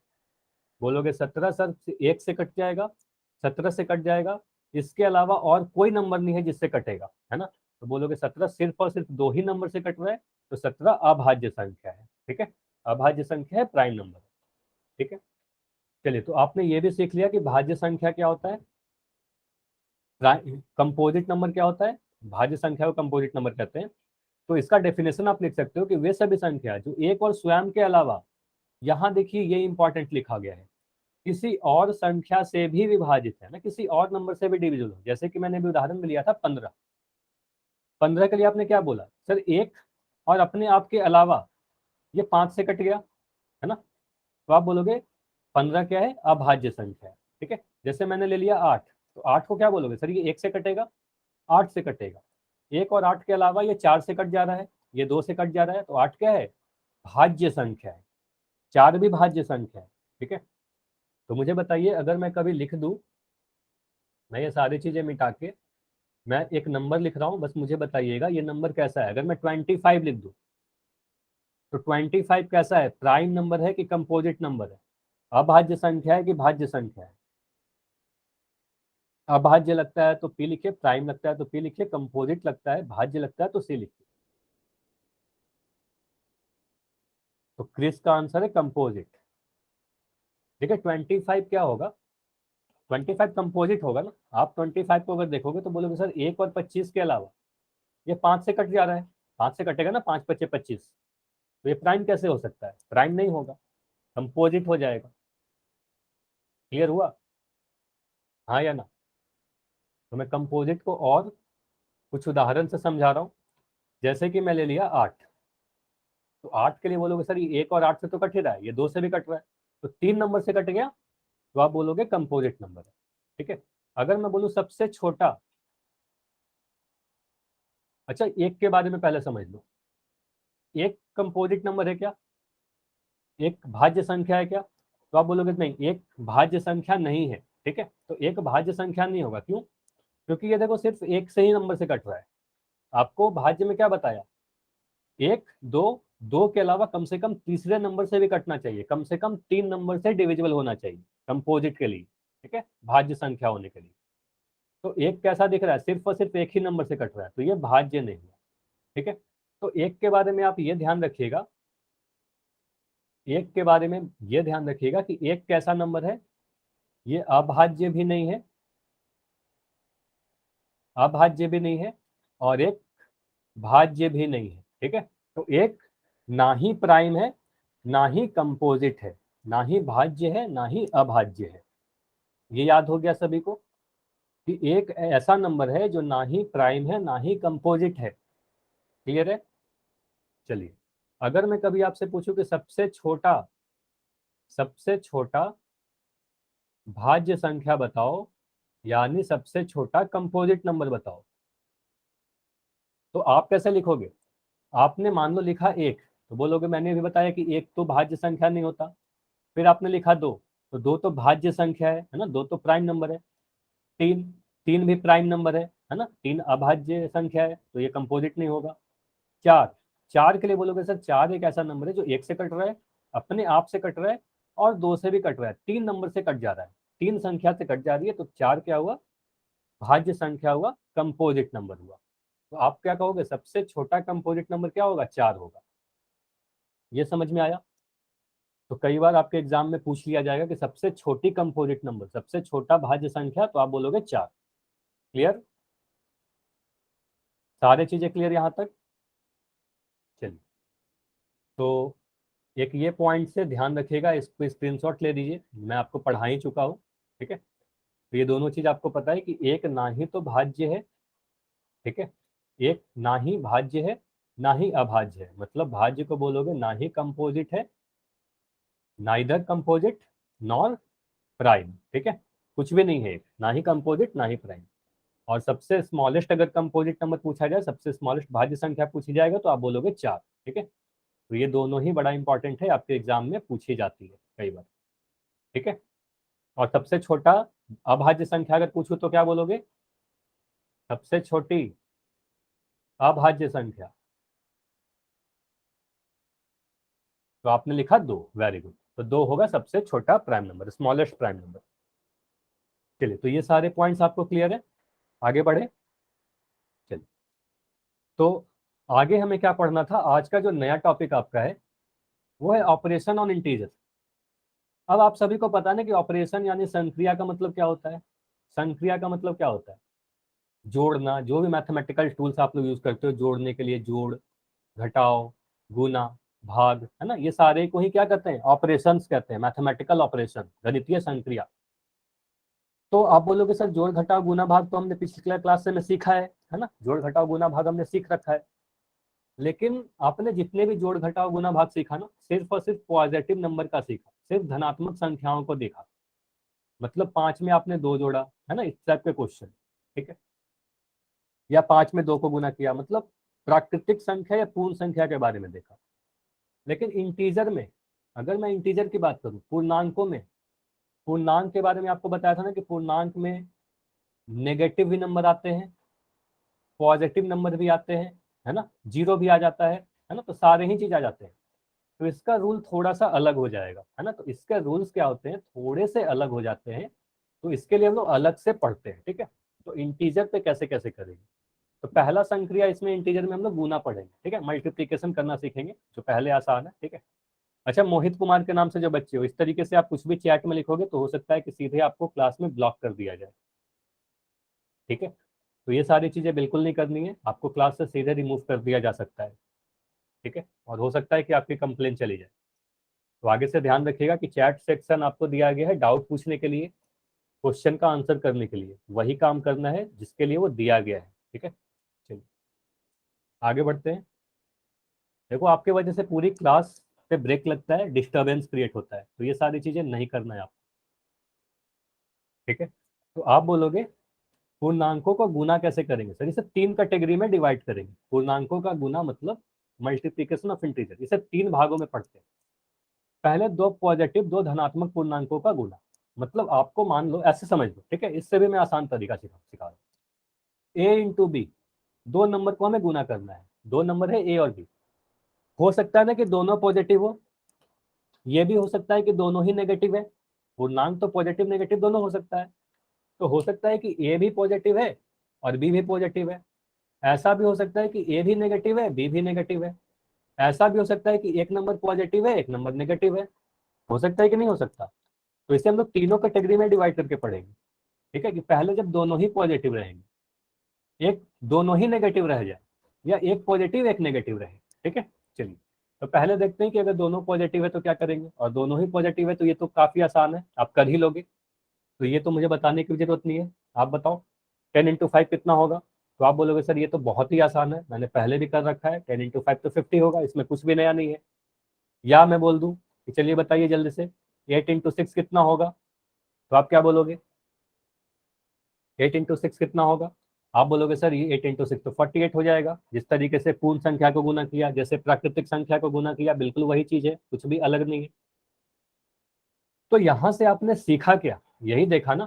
बोलोगे 17 सर एक से कट जाएगा, 17 से कट जाएगा, इसके अलावा और कोई नंबर नहीं है जिससे कटेगा, है ना। तो बोलोगे 17 सिर्फ और सिर्फ 2 ही नंबर से कट रहा है, तो 17 अभाज्य संख्या है, ठीक है, अभाज्य संख्या है, प्राइम नंबर, ठीक है। चलिए, तो आपने ये भी सीख लिया कि भाज्य संख्या क्या होता है, कंपोजिट नंबर क्या होता है, भाज्य संख्या को कंपोजिट नंबर कहते हैं। तो इसका डेफिनेशन आप लिख सकते हो कि वे सभी संख्या जो एक और स्वयं के अलावा, यहाँ देखिए ये इंपॉर्टेंट लिखा गया है, किसी और संख्या से भी विभाजित है ना, किसी और नंबर से भी डिविजिबल हो। जैसे कि मैंने भी उदाहरण में लिया था 15, 15 के लिए आपने क्या बोला सर? एक और अपने आप के अलावा, ये 5 से कट गया, है ना, तो आप बोलोगे 15 क्या है? अभाज्य संख्या है, ठीक है। जैसे मैंने ले लिया 8, तो 8 को क्या बोलोगे सर? ये 1 से कटेगा, 8 से कटेगा, एक और 8 के अलावा ये 4 से कट जा रहा है, ये 2 से कट जा रहा है, तो 8 क्या है? भाज्य संख्या है, 4 भी भाज्य संख्या है, ठीक है। तो मुझे बताइए, अगर मैं कभी लिख दूं, मैं ये सारी चीजें मिटा के मैं एक नंबर लिख रहा हूँ, बस मुझे बताइएगा ये नंबर कैसा है। अगर मैं 25 लिख दूं, तो 25 कैसा है? प्राइम नंबर है कि कंपोजिट नंबर है? अभाज्य संख्या है कि भाज्य संख्या है? अभाज्य लगता है तो पी लिखिए, प्राइम लगता है तो पी लिखिए, कंपोजिट लगता है, भाज्य लगता है तो सी लिखिए। तो क्रिस का आंसर है कंपोजिट। ठीक है, 25 क्या होगा? 25 कंपोजिट होगा ना। आप 25 को अगर देखोगे तो बोलोगे सर 1 और 25 के अलावा ये 5 से कट जा रहा है। 5 से कटेगा ना, 5 पच्चे 25, तो ये प्राइम कैसे हो सकता है? प्राइम नहीं होगा, कंपोजिट हो जाएगा। क्लियर हुआ? हाँ या ना? तो मैं कंपोजिट को और कुछ उदाहरण से समझा रहा हूँ। जैसे कि मैं ले लिया 8, तो 8 के लिए बोलोगे सर ये 1 और 8 से तो कट ही रहा है, ये 2 से भी कट रहा है, तो 3 नंबर से कट गया, तो आप बोलोगे कंपोजिट नंबर है। ठीक है, अगर मैं बोलूँ सबसे छोटा, अच्छा एक के बारे में पहले समझ लो, एक कंपोजिट नंबर है क्या? एक भाज्य संख्या है क्या? तो आप बोलोगे नहीं, एक भाज्य संख्या नहीं है। ठीक है, तो एक भाज्य संख्या नहीं होगा, क्यों? क्योंकि ये देखो सिर्फ एक से ही नंबर से कट रहा है। आपको भाज्य में क्या बताया? एक, दो, दो के अलावा कम से कम तीसरे नंबर से भी कटना चाहिए, कम से कम 3 नंबर से डिविजिबल होना चाहिए कंपोजिट के लिए। ठीक है, भाज्य संख्या होने के लिए। तो एक कैसा दिख रहा है? सिर्फ और सिर्फ एक ही नंबर से कट रहा है, तो ये भाज्य नहीं है। ठीक है, तो एक के बारे में आप ये ध्यान रखिएगा, एक के बारे में ये ध्यान रखिएगा कि एक कैसा नंबर है? ये अभाज्य भी नहीं है, अभाज्य भी नहीं है, और एक भाज्य भी नहीं है। ठीक है, तो एक ना ही प्राइम है, ना ही कंपोजिट है, ना ही भाज्य है, ना ही अभाज्य है। ये याद हो गया सभी को कि एक ऐसा नंबर है जो ना ही प्राइम है, ना ही कंपोजिट है। क्लियर है? चलिए, अगर मैं कभी आपसे पूछूं कि सबसे छोटा भाज्य संख्या बताओ, यानी सबसे छोटा कंपोजिट नंबर बताओ, तो आप कैसे लिखोगे? आपने मान लो लिखा 1, तो बोलोगे मैंने भी बताया कि 1 तो भाज्य संख्या नहीं होता। फिर आपने लिखा 2, तो 2 तो भाज्य संख्या है ना, 2 तो प्राइम नंबर है। 3, 3 भी प्राइम नंबर है ना, 3 अभाज्य संख्या है, तो ये कंपोजिट नहीं होगा। 4, 4 के लिए बोलोगे सर 4 एक ऐसा नंबर है जो 1 से कट रहा है, अपने आप से कट रहा है, और 2 से भी कट रहा है, 3 नंबर से कट जा रहा है, 3 संख्या से कट जा रही है, तो 4 क्या हुआ? भाज्य संख्या हुआ, कंपोजिट नंबर हुआ। तो आप क्या कहोगे? सबसे छोटा कंपोजिट नंबर क्या होगा? 4 होगा। ये समझ में आया? तो कई बार आपके एग्जाम में पूछ लिया जाएगा कि सबसे छोटी कंपोजिट नंबर, सबसे छोटा भाज्य संख्या, तो आप बोलोगे 4। क्लियर? सारे चीजें क्लियर यहां तक? चलिए, तो एक ये पॉइंट से ध्यान रखिएगा, इसको स्क्रीनशॉट ले लीजिए, मैं आपको पढ़ा ही चुका हूँ। ठीक है, तो ये दोनों चीज आपको पता है कि एक ना ही तो भाज्य है, ठीक है, एक ना ही भाज्य है, ना ही अभाज्य है। मतलब भाज्य को बोलोगे ना ही कंपोजिट है, नाइदर कंपोजिट नॉर प्राइम। ठीक है, कुछ भी नहीं है, ना ही कंपोजिट ना ही प्राइम। और सबसे स्मॉलेस्ट अगर कंपोजिट नंबर पूछा जाए, सबसे स्मॉलेस्ट भाज्य संख्या पूछी जाएगा, तो आप बोलोगे 4। ठीक है, तो ये दोनों ही बड़ा इंपॉर्टेंट है, आपके एग्जाम में पूछी जाती है कई बार। ठीक है, और सबसे छोटा अभाज्य संख्या अगर पूछूं तो क्या बोलोगे? सबसे छोटी अभाज्य संख्या, तो आपने लिखा 2, वेरी गुड। तो 2 होगा सबसे छोटा prime number, smallest prime number. चलिए, तो ये सारे पॉइंट्स आपको क्लियर है? आगे बढ़े? चलिए, तो आगे हमें क्या पढ़ना था? आज का जो नया टॉपिक आपका है वो है ऑपरेशन ऑन इंटीजर। अब आप सभी को पता है ना कि ऑपरेशन यानी संक्रिया का मतलब क्या होता है? संक्रिया का मतलब क्या होता है? जोड़ना। जो भी मैथमेटिकल टूल्स आप लोग यूज करते हो जोड़ने के लिए, जोड़, घटाओ, गुना, भाग, है ना, ये सारे को ही क्या कहते हैं? ऑपरेशंस कहते हैं, मैथमेटिकल ऑपरेशन, गणितीय संक्रिया। तो आप बोलोगे सर जोड़ घटाओ गुना भाग तो हमने पिछले क्लास से में सीखा है ना, जोड़ घटाओ गुना भाग हमने सीख रखा है। लेकिन आपने जितने भी जोड़ घटाओ गुना भाग सीखा ना, सिर्फ और सिर्फ पॉजिटिव नंबर का सीखा, सिर्फ धनात्मक संख्याओं को देखा। मतलब 5 में आपने 2 जोड़ा, है ना, इस टाइप के क्वेश्चन। ठीक है, या 5 में 2 को गुना किया, मतलब प्राकृतिक संख्या या पूर्ण संख्या के बारे में देखा। लेकिन इंटीजर में, अगर मैं इंटीजर की बात करूं, पूर्णांकों में, पूर्णांक के बारे में आपको बताया था ना कि पूर्णांक में नेगेटिव भी नंबर आते हैं, पॉजिटिव नंबर भी आते हैं, है ना, जीरो भी आ जाता है ना, तो सारे ही चीज आ जाते हैं। तो इसका रूल थोड़ा सा अलग हो जाएगा, है ना। तो इसके रूल्स क्या होते हैं, थोड़े से अलग हो जाते हैं, तो इसके लिए हम लोग अलग से पढ़ते हैं, ठीक है। तो इंटीजर पे कैसे कैसे करेंगे, तो पहला संक्रिया इसमें इंटीजर में हम लोग गुना पढ़ेंगे, ठीक है, मल्टीप्लीकेशन करना सीखेंगे, जो पहले आसान है, ठीक है। अच्छा, मोहित कुमार के नाम से जो बच्चे हो, इस तरीके से आप कुछ भी चैट में लिखोगे तो हो सकता है कि सीधे आपको क्लास में ब्लॉक कर दिया जाए, ठीक है। तो ये सारी चीजें बिल्कुल नहीं करनी है, आपको क्लास से सीधे रिमूव कर दिया जा सकता है, ठीक है, और हो सकता है कि आपकी कंप्लेन चली जाए। तो आगे से ध्यान रखिएगा कि चैट सेक्शन आपको दिया गया है डाउट पूछने के लिए, क्वेश्चन का आंसर करने के लिए, वही काम करना है जिसके लिए वो दिया गया है, ठीक है। चलिए आगे बढ़ते हैं। देखो, आपके वजह से पूरी क्लास पे ब्रेक लगता है, डिस्टरबेंस क्रिएट होता है, तो ये सारी चीजें नहीं करना है आपको, ठीक है। तो आप बोलोगे पूर्णांकों को गुना कैसे करेंगे सर, इसे 3 कैटेगरी में डिवाइड करेंगे। पूर्णांकों का गुना मतलब मल्टीप्लीकेशन ऑफ इंटीजर, इसे 3 भागों में पढ़ते हैं। पहले 2 पॉजिटिव 2 धनात्मक पूर्णांकों का गुना, मतलब आपको मान लो, ऐसे समझ लो, ठीक है, इससे भी मैं आसान तरीका सिखा रहा हूँ। ए इंटू बी, 2 नंबर को हमें गुना करना है, 2 नंबर है ए और बी। हो सकता है ना कि दोनों पॉजिटिव हो, ये भी हो सकता है कि दोनों ही नेगेटिव है। पूर्णांक तो पॉजिटिव नेगेटिव दोनों हो सकता है, तो हो सकता है कि ए भी पॉजिटिव है और बी भी पॉजिटिव है। ऐसा भी हो सकता है कि ए भी नेगेटिव है, बी भी नेगेटिव है। ऐसा भी हो सकता है कि एक नंबर पॉजिटिव है, एक नंबर नेगेटिव है। हो सकता है कि नहीं हो सकता। तो इसे हम लोग तीनों कैटेगरी में डिवाइड करके पढ़ेंगे, ठीक है, कि पहले जब दोनों ही पॉजिटिव रहेंगे, एक दोनों ही नेगेटिव रह जाए, या एक पॉजिटिव एक नेगेटिव रहे, ठीक है। चलिए, तो पहले देखते हैं कि अगर दोनों पॉजिटिव है तो क्या करेंगे, और दोनों ही पॉजिटिव है तो ये तो काफी आसान है, आप कर ही लोगे, तो ये तो मुझे बताने की जरूरत नहीं है। आप बताओ 10 × 5 कितना होगा, तो आप बोलोगे सर ये तो बहुत ही आसान है, मैंने पहले भी कर रखा है, 10 × 5 तो 50 होगा, इसमें कुछ भी नया नहीं है। या मैं बोल दूं कि चलिए बताइए जल्दी से, 8 × 6 कितना होगा, तो आप क्या बोलोगे, 8 × 6 कितना होगा। आप बोलोगे सर ये 8 × 6 तो 48 हो जाएगा। जिस तरीके से पूर्ण संख्या को गुना किया, जैसे प्राकृतिक संख्या को गुना किया, बिल्कुल वही चीज है, कुछ भी अलग नहीं है। तो यहां से आपने सीखा क्या, यही देखा ना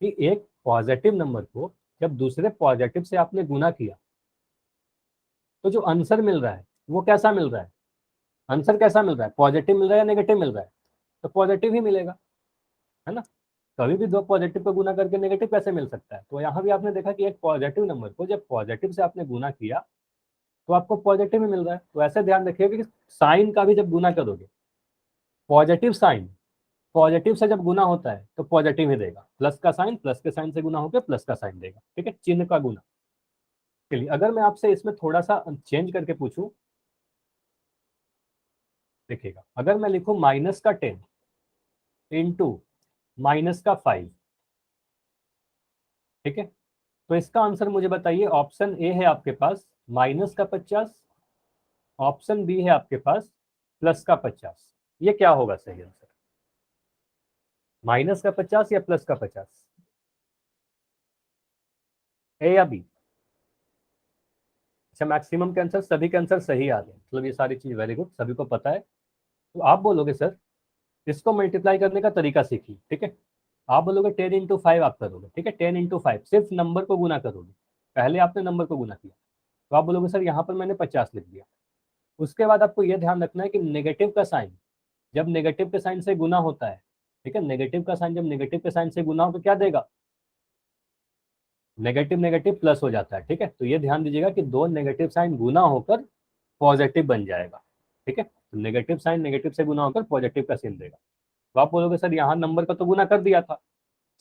कि एक पॉजिटिव नंबर को जब दूसरे पॉजिटिव से आपने गुना किया, तो जो आंसर मिल रहा है वो कैसा मिल रहा है, आंसर कैसा मिल रहा है, पॉजिटिव मिल रहा है या नेगेटिव मिल रहा है, तो पॉजिटिव ही मिलेगा, है ना। कभी भी 2 पॉजिटिव को गुना करके नेगेटिव कैसे मिल सकता है। तो यहाँ भी आपने देखा कि एक पॉजिटिव नंबर को जब पॉजिटिव से आपने गुना किया तो आपको पॉजिटिव ही मिल रहा है। तो ऐसे ध्यान रखिएगा कि साइन का भी जब गुना करोगे, पॉजिटिव साइन पॉजिटिव से जब गुना होता है तो पॉजिटिव ही देगा, प्लस का साइन प्लस के साइन से गुना होकर प्लस का साइन देगा, ठीक है, चिन्ह का गुना। चलिए, अगर मैं आपसे इसमें थोड़ा सा चेंज करके पूछूं, देखिएगा, अगर मैं लिखूं -10 इंटू -5, ठीक है, तो इसका आंसर मुझे बताइए। ऑप्शन ए है आपके पास -50, ऑप्शन बी है आपके पास +50। ये क्या होगा सही आंसर, -50 या +50, ए या बी। अच्छा, मैक्सिमम के आंसर, सभी के आंसर सही आ गए, मतलब ये सारी चीज वेरी गुड, सभी को पता है। तो आप बोलोगे सर इसको मल्टीप्लाई करने का तरीका सीखिए, ठीक है। आप बोलोगे 10 × 5 आप करोगे, ठीक है, 10 × 5 सिर्फ नंबर को गुना करोगे, पहले आपने नंबर को गुना किया, तो आप बोलोगे सर यहाँ पर मैंने 50 लिख दिया। उसके बाद आपको यह ध्यान रखना है कि नेगेटिव का साइन जब नेगेटिव के साइन से गुना होता है, ठीक है, नेगेटिव का साइन जब नेगेटिव के साइन से गुना हो तो क्या देगा, नेगेटिव नेगेटिव प्लस हो जाता है, ठीक है। तो ये ध्यान दीजिएगा कि 2 नेगेटिव साइन गुना होकर पॉजिटिव बन जाएगा, ठीक है। तो नेगेटिव साइन नेगेटिव से गुना होकर पॉजिटिव का साइन देगा। तो आप बोलोगे सर यहाँ नंबर का तो गुना कर दिया था,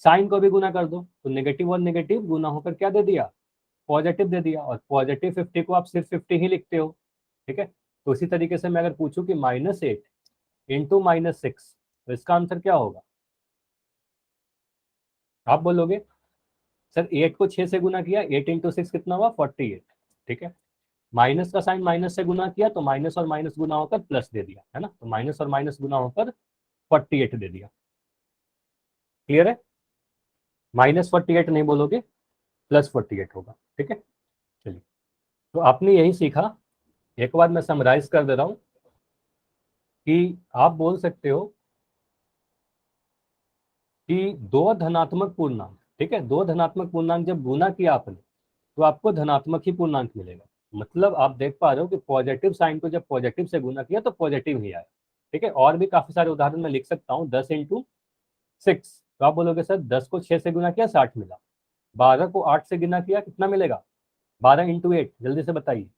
साइन को भी गुना कर दो, तो नेगेटिव और नेगेटिव गुना होकर क्या दे दिया, पॉजिटिव दे दिया, और पॉजिटिव 50 को आप सिर्फ 50 ही लिखते हो, ठीक है। तो इसी तरीके से मैं अगर पूछूं कि -8 इंटू -6, तो इसका आंसर क्या होगा। आप बोलोगे सर 8 को 6 से गुना किया, 8 × 6 कितना हुआ, 48, ठीक है। माइनस का साइन माइनस से गुना किया तो माइनस और माइनस गुना होकर प्लस दे दिया, है ना, तो माइनस और माइनस गुना होकर 48 दे दिया। क्लियर है, -48 नहीं बोलोगे, +48 होगा, ठीक है। चलिए, तो आपने यही सीखा। एक बार मैं समराइज कर दे रहा हूं कि आप बोल सकते हो कि 2 धनात्मक पूर्णांक, ठीक है, 2 धनात्मक पूर्णांक जब गुना किया आपने तो आपको धनात्मक ही पूर्णांक मिलेगा। मतलब आप देख पा रहे हो कि पॉजिटिव साइन को जब पॉजिटिव से गुना किया तो पॉजिटिव ही आया, ठीक है, और भी काफी सारे उदाहरण मैं लिख सकता हूँ। 10 × 6, तो आप बोलोगे सर 10 को 6 से गुना किया 60 मिला, 12 को 8 से गुना किया कितना मिलेगा, 12 × 8, जल्दी से बताइए,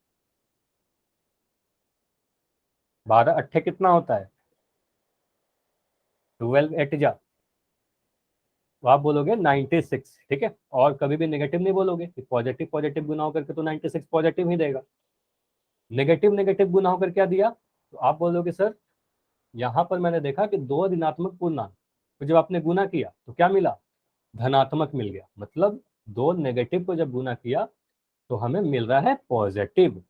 12 × 8 कितना होता है, 12 8 जा, तो आप बोलोगे 96। ठीक है, और कभी भी नेगेटिव नहीं बोलोगे, पॉजिटिव पॉजिटिव गुना होकर के तो 96 पॉजिटिव ही देगा। नेगेटिव नेगेटिव गुना होकर क्या दिया, तो आप बोलोगे सर यहाँ पर मैंने देखा कि दो ऋणात्मक पूर्णांक, तो जब आपने गुना किया तो क्या मिला, धनात्मक मिल गया। मतलब दो नेगेटिव को जब गुना किया तो हमें मिल रहा है पॉजिटिव।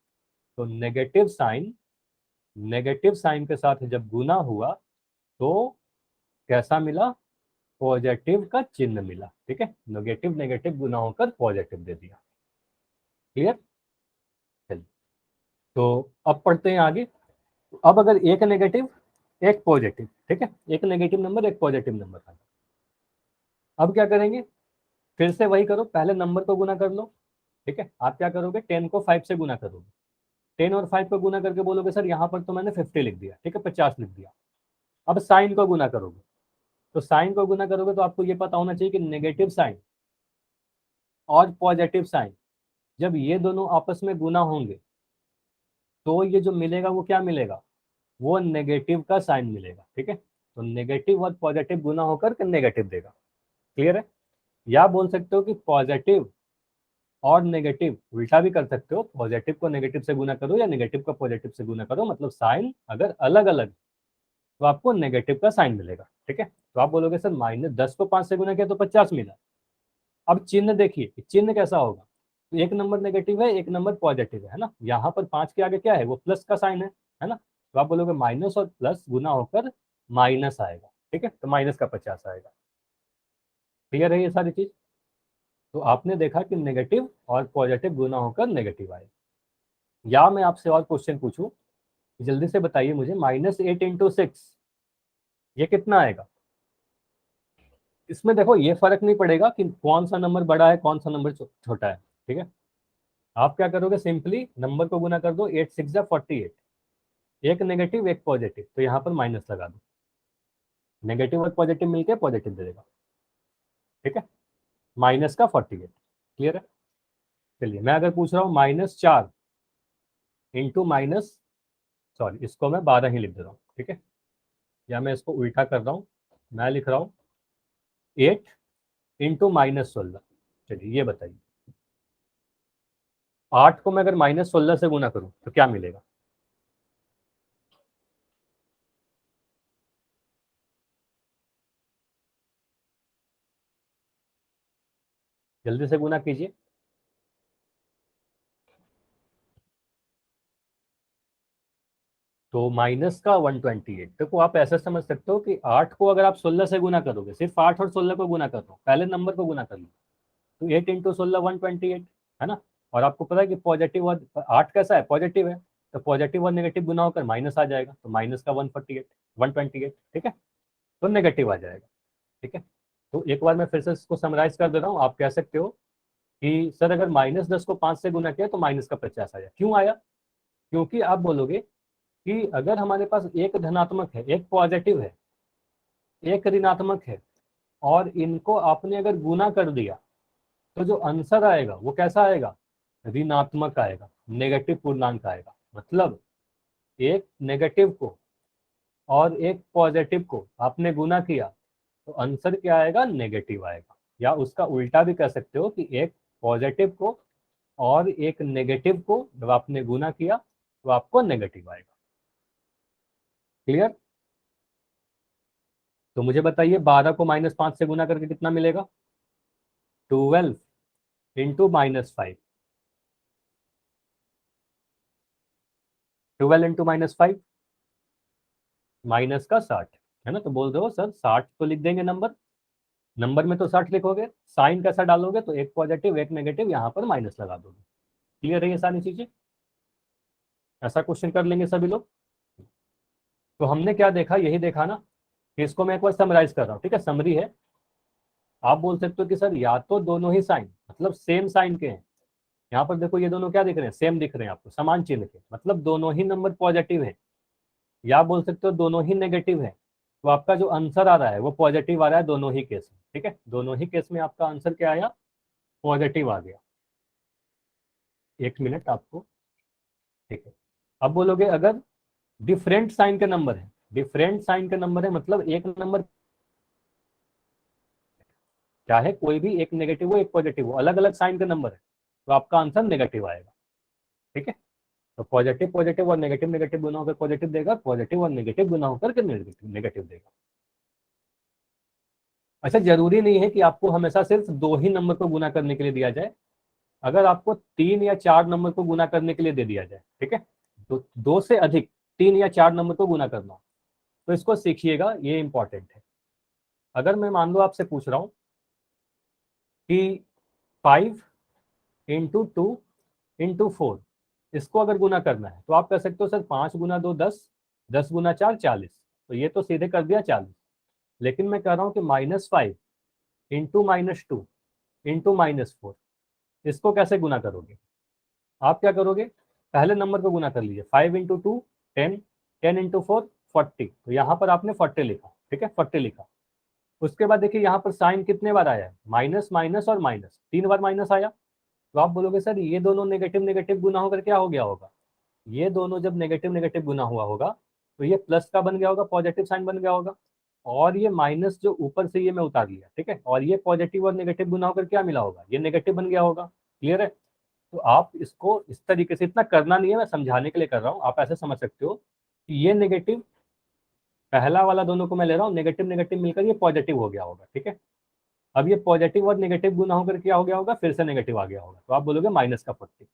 तो नेगेटिव साइन के साथ जब गुना हुआ तो कैसा मिला, पॉजिटिव का चिन्ह मिला। ठीक है, नेगेटिव नेगेटिव गुना होकर पॉजिटिव दे दिया। क्लियर, चलिए तो अब पढ़ते हैं आगे। अब अगर एक नेगेटिव एक पॉजिटिव, ठीक है, एक नेगेटिव नंबर एक पॉजिटिव नंबर था, अब क्या करेंगे, फिर से वही करो, पहले नंबर को गुना कर लो। ठीक है, आप क्या करोगे, 10 को 5 से गुना करोगे, 10 और 5 को गुना करके बोलोगे सर यहाँ पर तो मैंने 50 लिख दिया, ठीक है, 50 लिख दिया। अब साइन को गुना करोगे, तो साइन को गुना करोगे तो आपको ये पता होना चाहिए कि नेगेटिव साइन और पॉजिटिव साइन जब ये दोनों आपस में गुना होंगे तो ये जो मिलेगा वो क्या मिलेगा, वो नेगेटिव का साइन मिलेगा। ठीक है, तो नेगेटिव और पॉजिटिव गुना होकर के नेगेटिव देगा। क्लियर है, या बोल सकते हो कि पॉजिटिव और नेगेटिव उल्टा भी कर सकते हो, पॉजिटिव को नेगेटिव से गुना करो या नेगेटिव को पॉजिटिव से गुना करो, मतलब साइन अगर अलग अलग तो आपको नेगेटिव का साइन मिलेगा। ठीक है, तो आप बोलोगे सर -10 को 5 से गुना किया तो 50 मिला। अब चिन्ह देखिए, चिन्ह कैसा होगा, तो एक नंबर नेगेटिव है एक नंबर पॉजिटिव है ना, यहाँ पर 5 के आगे क्या है, वो प्लस का साइन है ना, तो आप बोलोगे माइनस और प्लस गुना होकर माइनस आएगा। ठीक है, तो माइनस का 50 आएगा। क्लियर है ये सारी चीज, तो आपने देखा कि नेगेटिव और पॉजिटिव गुना होकर नेगेटिव आएगा। या मैं आपसे और क्वेश्चन पूछूं, जल्दी से बताइए मुझे, -8 × 6 ये कितना आएगा। इसमें देखो ये फर्क नहीं पड़ेगा कि कौन सा नंबर बड़ा है कौन सा नंबर छोटा है। ठीक है, आप क्या करोगे, सिंपली नंबर को गुना कर दो, 8 6 जा 48, एक नेगेटिव एक पॉजिटिव, तो यहाँ पर माइनस लगा दो, नेगेटिव और पॉजिटिव मिलकर पॉजिटिव दे देगा। ठीक है, -48। क्लियर है, चलिए मैं अगर पूछ रहा हूँ -4 इंटू माइनस, सॉरी इसको मैं 12 ही लिख दे रहा हूँ। ठीक है, या मैं इसको उल्टा कर रहा हूँ, मैं लिख रहा हूँ 8 × -16। चलिए ये बताइए, 8 को मैं अगर -16 से गुना करूं तो क्या मिलेगा, जल्दी से गुना कीजिए। तो माइनस का 128। देखो आप ऐसा समझ सकते हो कि 8 को अगर आप 16 से गुना करोगे, सिर्फ 8 और 16 को गुना कर लो, पहले नंबर को गुना कर लो, तो 8 × 16 128 है ना। और आपको पता है कि पॉजिटिव और 8 कैसा है, पॉजिटिव है, तो पॉजिटिव और नेगेटिव गुना होकर माइनस आ जाएगा, तो माइनस का 128। ठीक है, तो नेगेटिव आ जाएगा। ठीक है, तो एक बार मैं फिर से इसको समराइज कर दे रहा हूँ। आप कह सकते हो कि सर अगर -10 को 5 से गुना किया तो माइनस का 50 आया, क्यों आया, क्योंकि आप बोलोगे कि अगर हमारे पास एक धनात्मक है एक पॉजिटिव है एक ऋणात्मक है और इनको आपने अगर गुना कर दिया तो जो आंसर आएगा वो कैसा आएगा, ऋणात्मक आएगा, नेगेटिव पूर्णांक आएगा। मतलब एक नेगेटिव को और एक पॉजिटिव को आपने गुना किया तो आंसर क्या आएगा, नेगेटिव आएगा। या उसका उल्टा भी कह सकते हो कि एक पॉजिटिव को और एक नेगेटिव को जब आपने गुना किया तो आपको नेगेटिव आएगा। क्लियर, तो मुझे बताइए 12 को -5 से गुना करके कितना मिलेगा, 12 इंटू -5, 12 इंटू -5 माइनस का 60 है ना। तो बोल दो सर 60 तो लिख देंगे, नंबर नंबर में तो 60 लिखोगे, साइन कैसा डालोगे, तो एक पॉजिटिव एक नेगेटिव, यहाँ पर माइनस लगा दोगे। क्लियर है ये सारी चीजें, ऐसा क्वेश्चन कर लेंगे सभी लोग। तो हमने क्या देखा, यही देखा ना, कि इसको मैं एक बार समराइज कर रहा हूँ। ठीक है, समरी है। आप बोल सकते हो कि सर या तो दोनों ही साइन मतलब सेम साइन के हैं, यहाँ पर देखो ये दोनों क्या दिख रहे हैं, सेम दिख रहे हैं आपको, समान चिन्ह के, मतलब दोनों ही नंबर पॉजिटिव है। या बोल सकते हो दोनों ही नेगेटिव है, तो आपका जो आंसर आ रहा है वो पॉजिटिव आ रहा है दोनों ही केस में। ठीक है, दोनों ही केस में आपका आंसर क्या आया, पॉजिटिव आ गया। एक मिनट आपको, ठीक है। अब बोलोगे अगर डिफरेंट साइन का नंबर है, डिफरेंट साइन का नंबर है मतलब एक नंबर चाहे कोई भी, एक नेगेटिव हो एक पॉजिटिव हो, अलग अलग साइन का नंबर है, तो आपका आंसर नेगेटिव आएगा। ठीक है, तो पॉजिटिव पॉजिटिव और नेगेटिव नेगेटिव गुना होकर पॉजिटिव देगा, पॉजिटिव और नेगेटिव गुना होकर के नेगेटिव देगा। अच्छा, जरूरी नहीं है कि आपको हमेशा सिर्फ दो ही नंबर को गुना करने के लिए दिया जाए, अगर आपको 3 या 4 नंबर को गुना करने के लिए दे दिया जाए, ठीक है, तो 2 से अधिक 3 या 4 नंबर को गुना करना हो, तो इसको सीखिएगा, ये इंपॉर्टेंट है। अगर मैं मान लो आपसे पूछ रहा हूं कि 5 × 2 × 4 इसको अगर गुना करना है, तो आप कह सकते हो सर 5 × 2 10, 10 × 4 40, तो ये तो सीधे कर दिया 40। लेकिन मैं कह रहा हूं कि -5 × -2 × -4 इसको कैसे गुना करोगे? आप क्या करोगे, पहले नंबर को गुना कर लीजिए, 5 × 2 10, 10 × 4 40, तो यहाँ पर आपने 40 लिखा, ठीक है, 40 लिखा। उसके बाद देखिए यहाँ पर साइन कितने बार आया है, माइनस माइनस और माइनस, 3 बार माइनस आया। तो आप बोलोगे सर ये दोनों नेगेटिव नेगेटिव गुना होकर क्या हो गया होगा, ये दोनों जब नेगेटिव नेगेटिव गुना हुआ होगा तो ये प्लस का बन गया होगा, पॉजिटिव साइन बन गया होगा, और ये माइनस जो ऊपर से ये मैं उतार लिया, ठीक है, और ये पॉजिटिव और नेगेटिव गुना होकर क्या मिला होगा, ये नेगेटिव बन गया होगा। क्लियर है? तो आप इसको इस तरीके से, इतना करना नहीं है, मैं समझाने के लिए कर रहा हूँ, आप ऐसे समझ सकते हो कि ये नेगेटिव, पहला वाला दोनों को मैं ले रहा हूँ, नेगेटिव नेगेटिव मिलकर ये पॉजिटिव हो गया होगा। ठीक है, अब ये पॉजिटिव और नेगेटिव गुना होकर क्या हो गया होगा, फिर से नेगेटिव आ गया होगा, तो आप बोलोगे -40।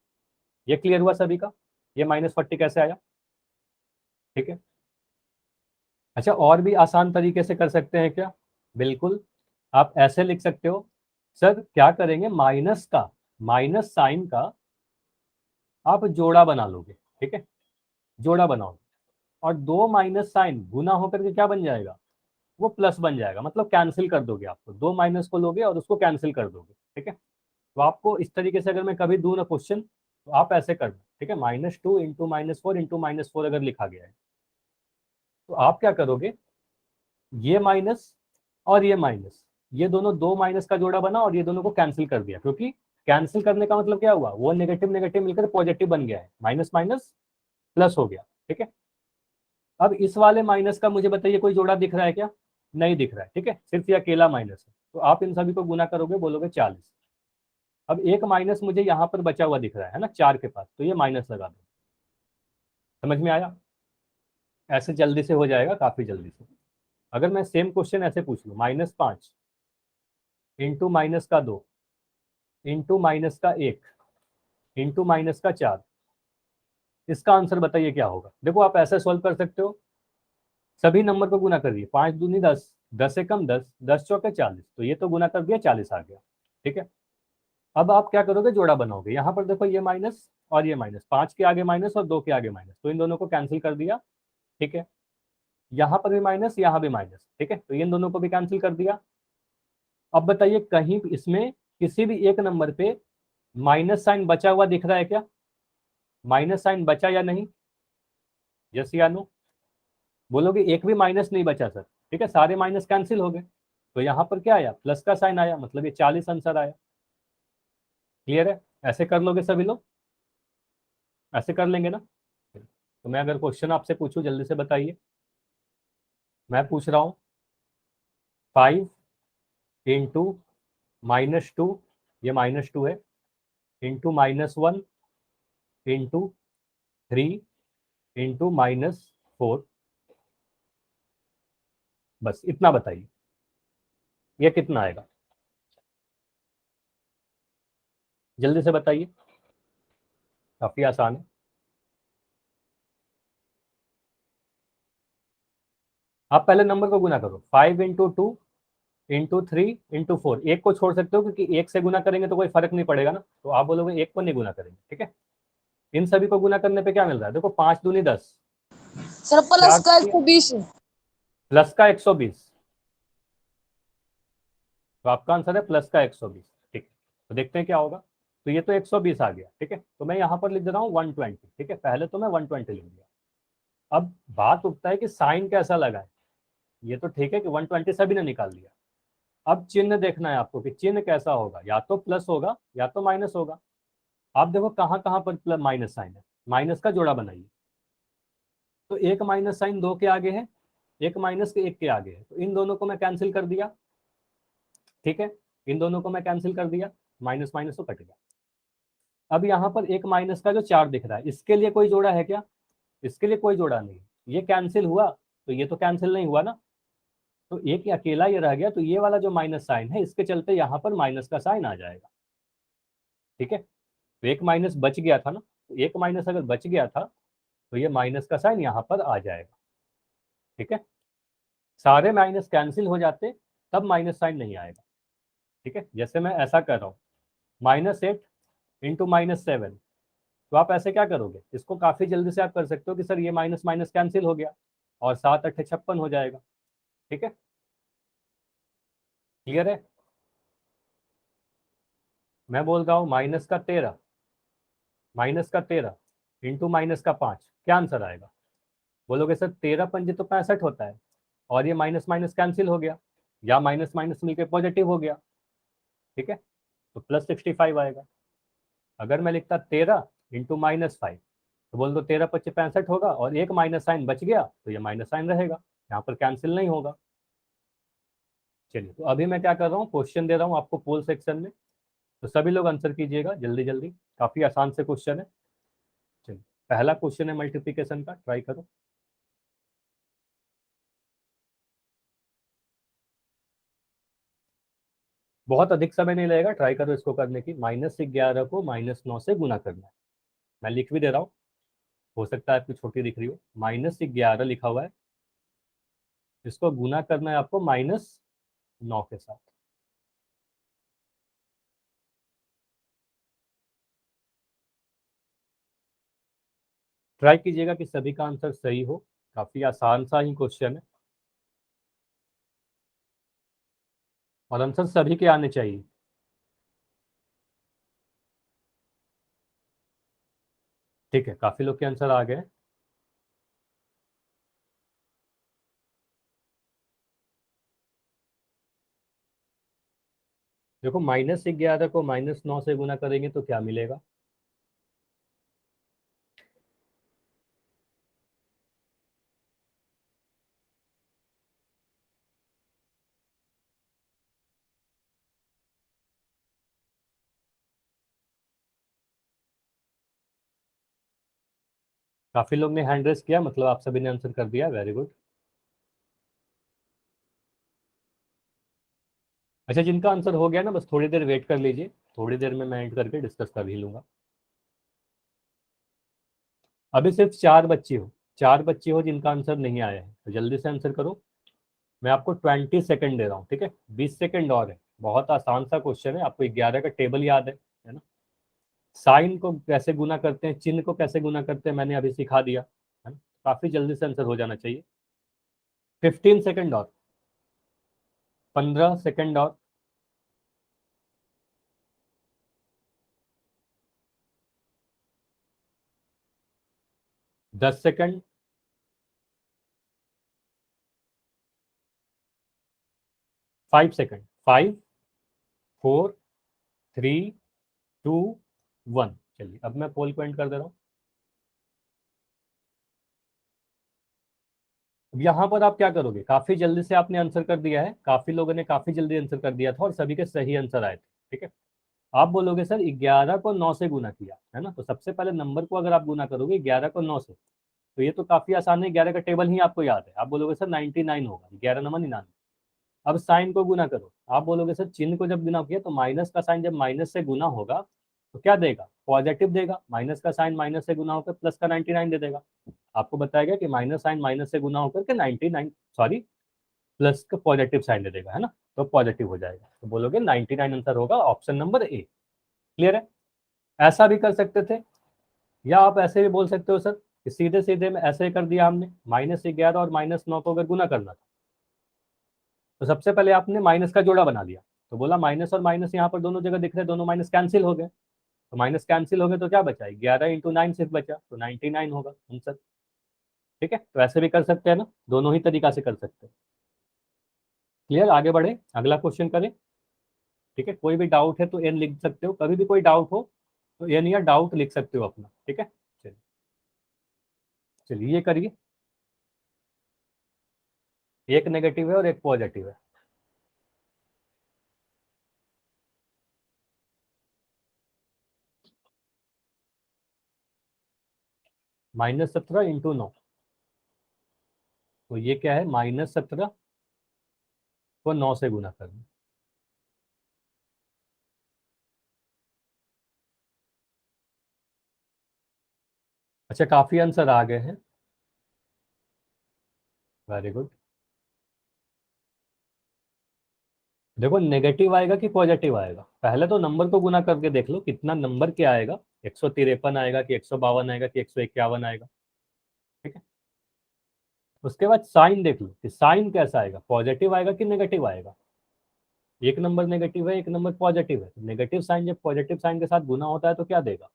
ये क्लियर हुआ सभी का, ये -40 कैसे आया? ठीक है। अच्छा, और भी आसान तरीके से कर सकते हैं क्या? बिल्कुल, आप ऐसे लिख सकते हो, सर क्या करेंगे, माइनस साइन का आप जोड़ा बना लोगे, ठीक है, जोड़ा बनाओगे, और 2 - साइन गुना होकर के क्या बन जाएगा, वो प्लस बन जाएगा, मतलब कैंसिल कर दोगे, आपको 2 - को लोगे और उसको कैंसिल कर दोगे। ठीक है, तो आपको इस तरीके से अगर मैं कभी दूं ना क्वेश्चन, तो आप ऐसे कर दो, ठीक है, -2 × -4 × -4 अगर लिखा गया है, तो आप क्या करोगे, ये माइनस और ये माइनस, ये दोनों 2 - का जोड़ा बना और ये दोनों को कैंसिल कर दिया, क्योंकि कैंसिल करने का मतलब क्या हुआ, वो नेगेटिव नेगेटिव मिलकर पॉजिटिव बन गया है, माइनस माइनस प्लस हो गया। ठीक है, अब इस वाले माइनस का मुझे बताइए कोई जोड़ा दिख रहा है क्या? नहीं दिख रहा है। ठीक है, सिर्फ ये अकेला माइनस है, तो आप इन सभी को गुना करोगे, बोलोगे 40। अब एक माइनस मुझे यहाँ पर बचा हुआ दिख रहा है ना 4 के पास, तो ये माइनस लगा दो। समझ में आया? ऐसे जल्दी से हो जाएगा, काफी जल्दी से। अगर मैं सेम क्वेश्चन ऐसे पूछ लूँ, -5 × -2 इंटू -1 इंटू -4, इसका आंसर बताइए क्या होगा? देखो आप ऐसे सॉल्व कर सकते हो, सभी नंबर को गुना करिए, 5 दूनी 10, 10 से कम 10, 10 चौके 40, तो ये तो गुना कर दिया, 40 आ गया। ठीक है, अब आप क्या करोगे, जोड़ा बनाओगे, यहाँ पर देखो ये माइनस और ये माइनस, 5 के आगे माइनस और 2 के आगे माइनस, तो इन दोनों को कैंसिल कर दिया। ठीक है, यहाँ पर भी माइनस, यहाँ भी माइनस, ठीक है, तो इन दोनों को भी कैंसिल कर दिया। अब बताइए कहीं इसमें किसी भी एक नंबर पे माइनस साइन बचा हुआ दिख रहा है क्या? माइनस साइन बचा या नहीं? यस या नो? बोलोगे एक भी माइनस नहीं बचा सर। ठीक है, सारे माइनस कैंसिल हो गए, तो यहाँ पर क्या आया, प्लस का साइन आया, मतलब ये 40 आंसर आया। क्लियर है? ऐसे कर लोगे सभी लोग, ऐसे कर लेंगे ना? तो मैं अगर क्वेश्चन आपसे पूछूं, जल्दी से बताइए, मैं पूछ रहा हूँ 5 × -2, ये -2 है, इंटू -1 इंटू 3 इंटू -4, बस इतना बताइए, ये कितना आएगा? जल्दी से बताइए, काफी आसान है। आप पहले नंबर को गुना करो, 5 × 2 × 3 × 4, एक को छोड़ सकते हो क्योंकि एक से गुना करेंगे तो कोई फर्क नहीं पड़ेगा ना, तो आप बोलोगे एक को नहीं गुना करेंगे। ठीक है, इन सभी को गुना करने पे क्या मिल रहा है, देखो 5 दूनी 10, सर प्लस 4 का 120। प्लस का 120, तो आपका आंसर है प्लस का 120। ठीक है, तो देखते हैं क्या होगा, तो ये तो 120 आ गया। ठीक है, तो मैं यहाँ पर लिख दे रहा हूँ 120। ठीक है, पहले तो मैं 120 लिख दिया। अब बात उठता है कि साइन कैसा लगा है। ये तो ठीक है कि 120 सभी ने निकाल लिया। अब चिन्ह देखना है आपको कि चिन्ह कैसा होगा, या तो प्लस होगा या तो माइनस होगा। आप देखो कहाँ कहाँ पर प्लस माइनस साइन है, माइनस का जोड़ा बनाइए। तो एक माइनस साइन दो के आगे है, एक माइनस के एक के आगे है, तो इन दोनों को मैं कैंसिल कर दिया। ठीक है, इन दोनों को मैं कैंसिल कर दिया, माइनस माइनस तो कट गया। अब यहाँ पर एक माइनस का जो चार दिख रहा है, इसके लिए कोई जोड़ा है क्या? इसके लिए कोई जोड़ा नहीं, ये कैंसिल हुआ तो ये तो कैंसिल नहीं हुआ ना, तो एक अकेला ये रह गया, तो ये वाला जो माइनस साइन है इसके चलते यहाँ पर माइनस का साइन आ जाएगा। ठीक है, तो एक माइनस बच गया था ना, तो एक माइनस अगर बच गया था तो ये माइनस का साइन यहाँ पर आ जाएगा। ठीक है, सारे माइनस कैंसिल हो जाते तब माइनस साइन नहीं आएगा। ठीक है, जैसे मैं ऐसा कर रहा हूँ, -8 इंटू -7, तो आप ऐसे क्या करोगे, इसको काफी जल्दी से आप कर सकते हो कि सर ये माइनस माइनस कैंसिल हो गया और 7 8 56 हो जाएगा। ठीक है, क्लियर है? मैं बोल रहा हूँ -13 इंटू -5 क्या आंसर आएगा? बोलोगे सर 13 पंजे तो 65 होता है और ये माइनस माइनस कैंसिल हो गया, या माइनस माइनस मिलकर पॉजिटिव हो गया। ठीक है, तो +65 आएगा। अगर मैं लिखता 13 इंटू -5, तो बोल दो 13 पच्चीस 65 होगा और एक माइनस साइन बच गया तो ये माइनस साइन रहेगा, यहाँ पर कैंसिल नहीं होगा। चलिए, तो अभी मैं क्या कर रहा हूँ, क्वेश्चन दे रहा हूँ आपको पोल सेक्शन में, तो सभी लोग आंसर कीजिएगा जल्दी जल्दी, काफी आसान से क्वेश्चन है। चलिए, पहला क्वेश्चन है मल्टीप्लीकेशन का, ट्राई करो। बहुत अधिक समय नहीं लगेगा, ट्राई करो इसको करने की। -11 को -9 से गुना करना है। मैं लिख भी दे रहा हूँ, हो सकता है आपकी छोटी दिख रही हो। -11 लिखा हुआ है, इसको गुना करना है आपको -9 के साथ। ट्राई कीजिएगा कि सभी का आंसर सही हो, काफी आसान सा ही क्वेश्चन है और आंसर सभी के आने चाहिए। ठीक है, काफी लोग के आंसर आ गए। देखो, -11 को -9 से गुना करेंगे तो क्या मिलेगा? काफी लोग ने हैंड रेस किया, मतलब आप सभी ने आंसर कर दिया, वेरी गुड। अच्छा, जिनका आंसर हो गया ना, बस थोड़ी देर वेट कर लीजिए, थोड़ी देर में मैं एंड करके डिस्कस कर ही लूंगा। अभी सिर्फ चार बच्चे हो जिनका आंसर नहीं आया है, तो जल्दी से आंसर करो। मैं आपको 20 सेकंड दे रहा हूँ, ठीक है, 20 सेकंड और है। बहुत आसान सा क्वेश्चन है, आपको 11 का टेबल याद है ना? साइन को कैसे गुना करते हैं, चिन्ह को कैसे गुना करते हैं, मैंने अभी सिखा दिया, है ना? काफी जल्दी से आंसर हो जाना चाहिए। 15 सेकंड और, 15 सेकंड और, 10 सेकंड, 5 सेकंड, 5 4 3 2 1। चलिए, अब मैं पोल पॉइंट कर दे रहा हूँ। अब यहाँ पर आप क्या करोगे, काफी जल्दी से आपने आंसर कर दिया है, काफी लोगों ने काफी जल्दी आंसर कर दिया था और सभी के सही आंसर आए थे। ठीक है, आप बोलोगे सर 11 को 9 से गुना किया है ना, तो सबसे पहले नंबर को अगर आप गुना करोगे 11 को 9 से, तो ये तो काफी आसान है, 11 का टेबल ही आपको याद है। आप बोलोगे सर 99 होगा, 11 9 99। अब साइन को गुना करो, आप बोलोगे सर चिन्ह को जब गुना किया तो माइनस का साइन जब माइनस से गुना होगा तो क्या देगा, पॉजिटिव देगा। माइनस का साइन माइनस से गुना होकर प्लस का 99 दे देगा। आपको बताएगा कि माइनस साइन माइनस से गुना होकर के 99, सॉरी, प्लस का पॉजिटिव साइन दे देगा, है ना? तो पॉजिटिव हो जाएगा, तो बोलोगे 99 आंसर होगा ऑप्शन नंबर ए। क्लियर है? ऐसा भी कर सकते थे, या आप ऐसे भी बोल सकते हो सर कि सीधे सीधे में ऐसे ही कर दिया हमने, -11 और -9 को अगर गुना करना था तो सबसे पहले आपने माइनस का जोड़ा बना लिया, तो बोला माइनस और माइनस यहाँ पर दोनों जगह दिख रहे, दोनों माइनस कैंसिल हो गए, तो माइनस कैंसिल हो गए तो क्या बचा, 11 इंटू 9 सिर्फ बचा, तो 99 होगा आंसर। ठीक है, तो ऐसे भी कर सकते हैं ना, दोनों ही तरीका से कर सकते हैं। क्लियर, आगे बढ़े, अगला क्वेश्चन करें। ठीक है, कोई भी डाउट है तो एन लिख सकते हो, कभी भी कोई डाउट हो तो एन या डाउट लिख सकते हो अपना। ठीक है, चलिए चलिए ये करिए। एक नेगेटिव है और एक पॉजिटिव है। -17 × 9, तो ये क्या है, -17 को 9 से गुना करना। अच्छा, काफी आंसर आ गए हैं, वेरी गुड। देखो नेगेटिव आएगा कि पॉजिटिव आएगा, पहले तो नंबर को गुना करके देख लो कितना नंबर क्या आएगा, 153 आएगा कि 152 आएगा कि 151 आएगा। ठीक है, उसके बाद साइन देख लो कि साइन कैसा आएगा, पॉजिटिव आएगा कि नेगेटिव आएगा। एक नंबर नेगेटिव है, एक नंबर पॉजिटिव है, तो नेगेटिव साइन जब पॉजिटिव साइन के साथ गुना होता है तो क्या देगा।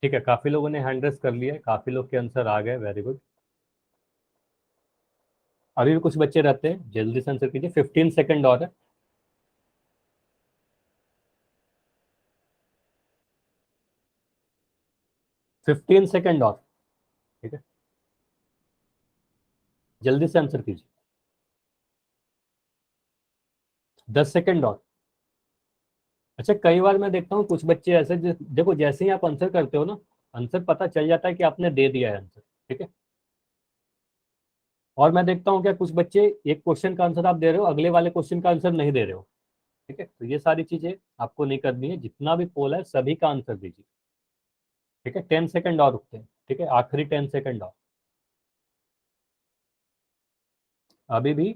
ठीक है, काफी लोगों ने हैंड रेस कर लिया है, काफी लोग के आंसर आ गए, वेरी गुड। अभी भी कुछ बच्चे रहते हैं, जल्दी से आंसर कीजिए, 15 सेकंड और है। 15 सेकंड और। ठीक है, जल्दी से आंसर कीजिए, 10 सेकंड और। अच्छा, कई बार मैं देखता हूँ कुछ बच्चे ऐसे देखो जैसे ही आप आंसर करते हो ना, आंसर पता चल जाता है कि आपने दे दिया है आंसर। ठीक है, और मैं देखता हूँ क्या कुछ बच्चे एक क्वेश्चन का आंसर आप दे रहे हो, अगले वाले क्वेश्चन का आंसर नहीं दे रहे हो। ठीक है, तो ये सारी चीजें आपको नहीं करनी है, जितना भी पोल है सभी का आंसर दीजिए। ठीक है, 10 सेकंड और रुकते हैं। ठीक है, आखिरी 10 सेकंड और। अभी भी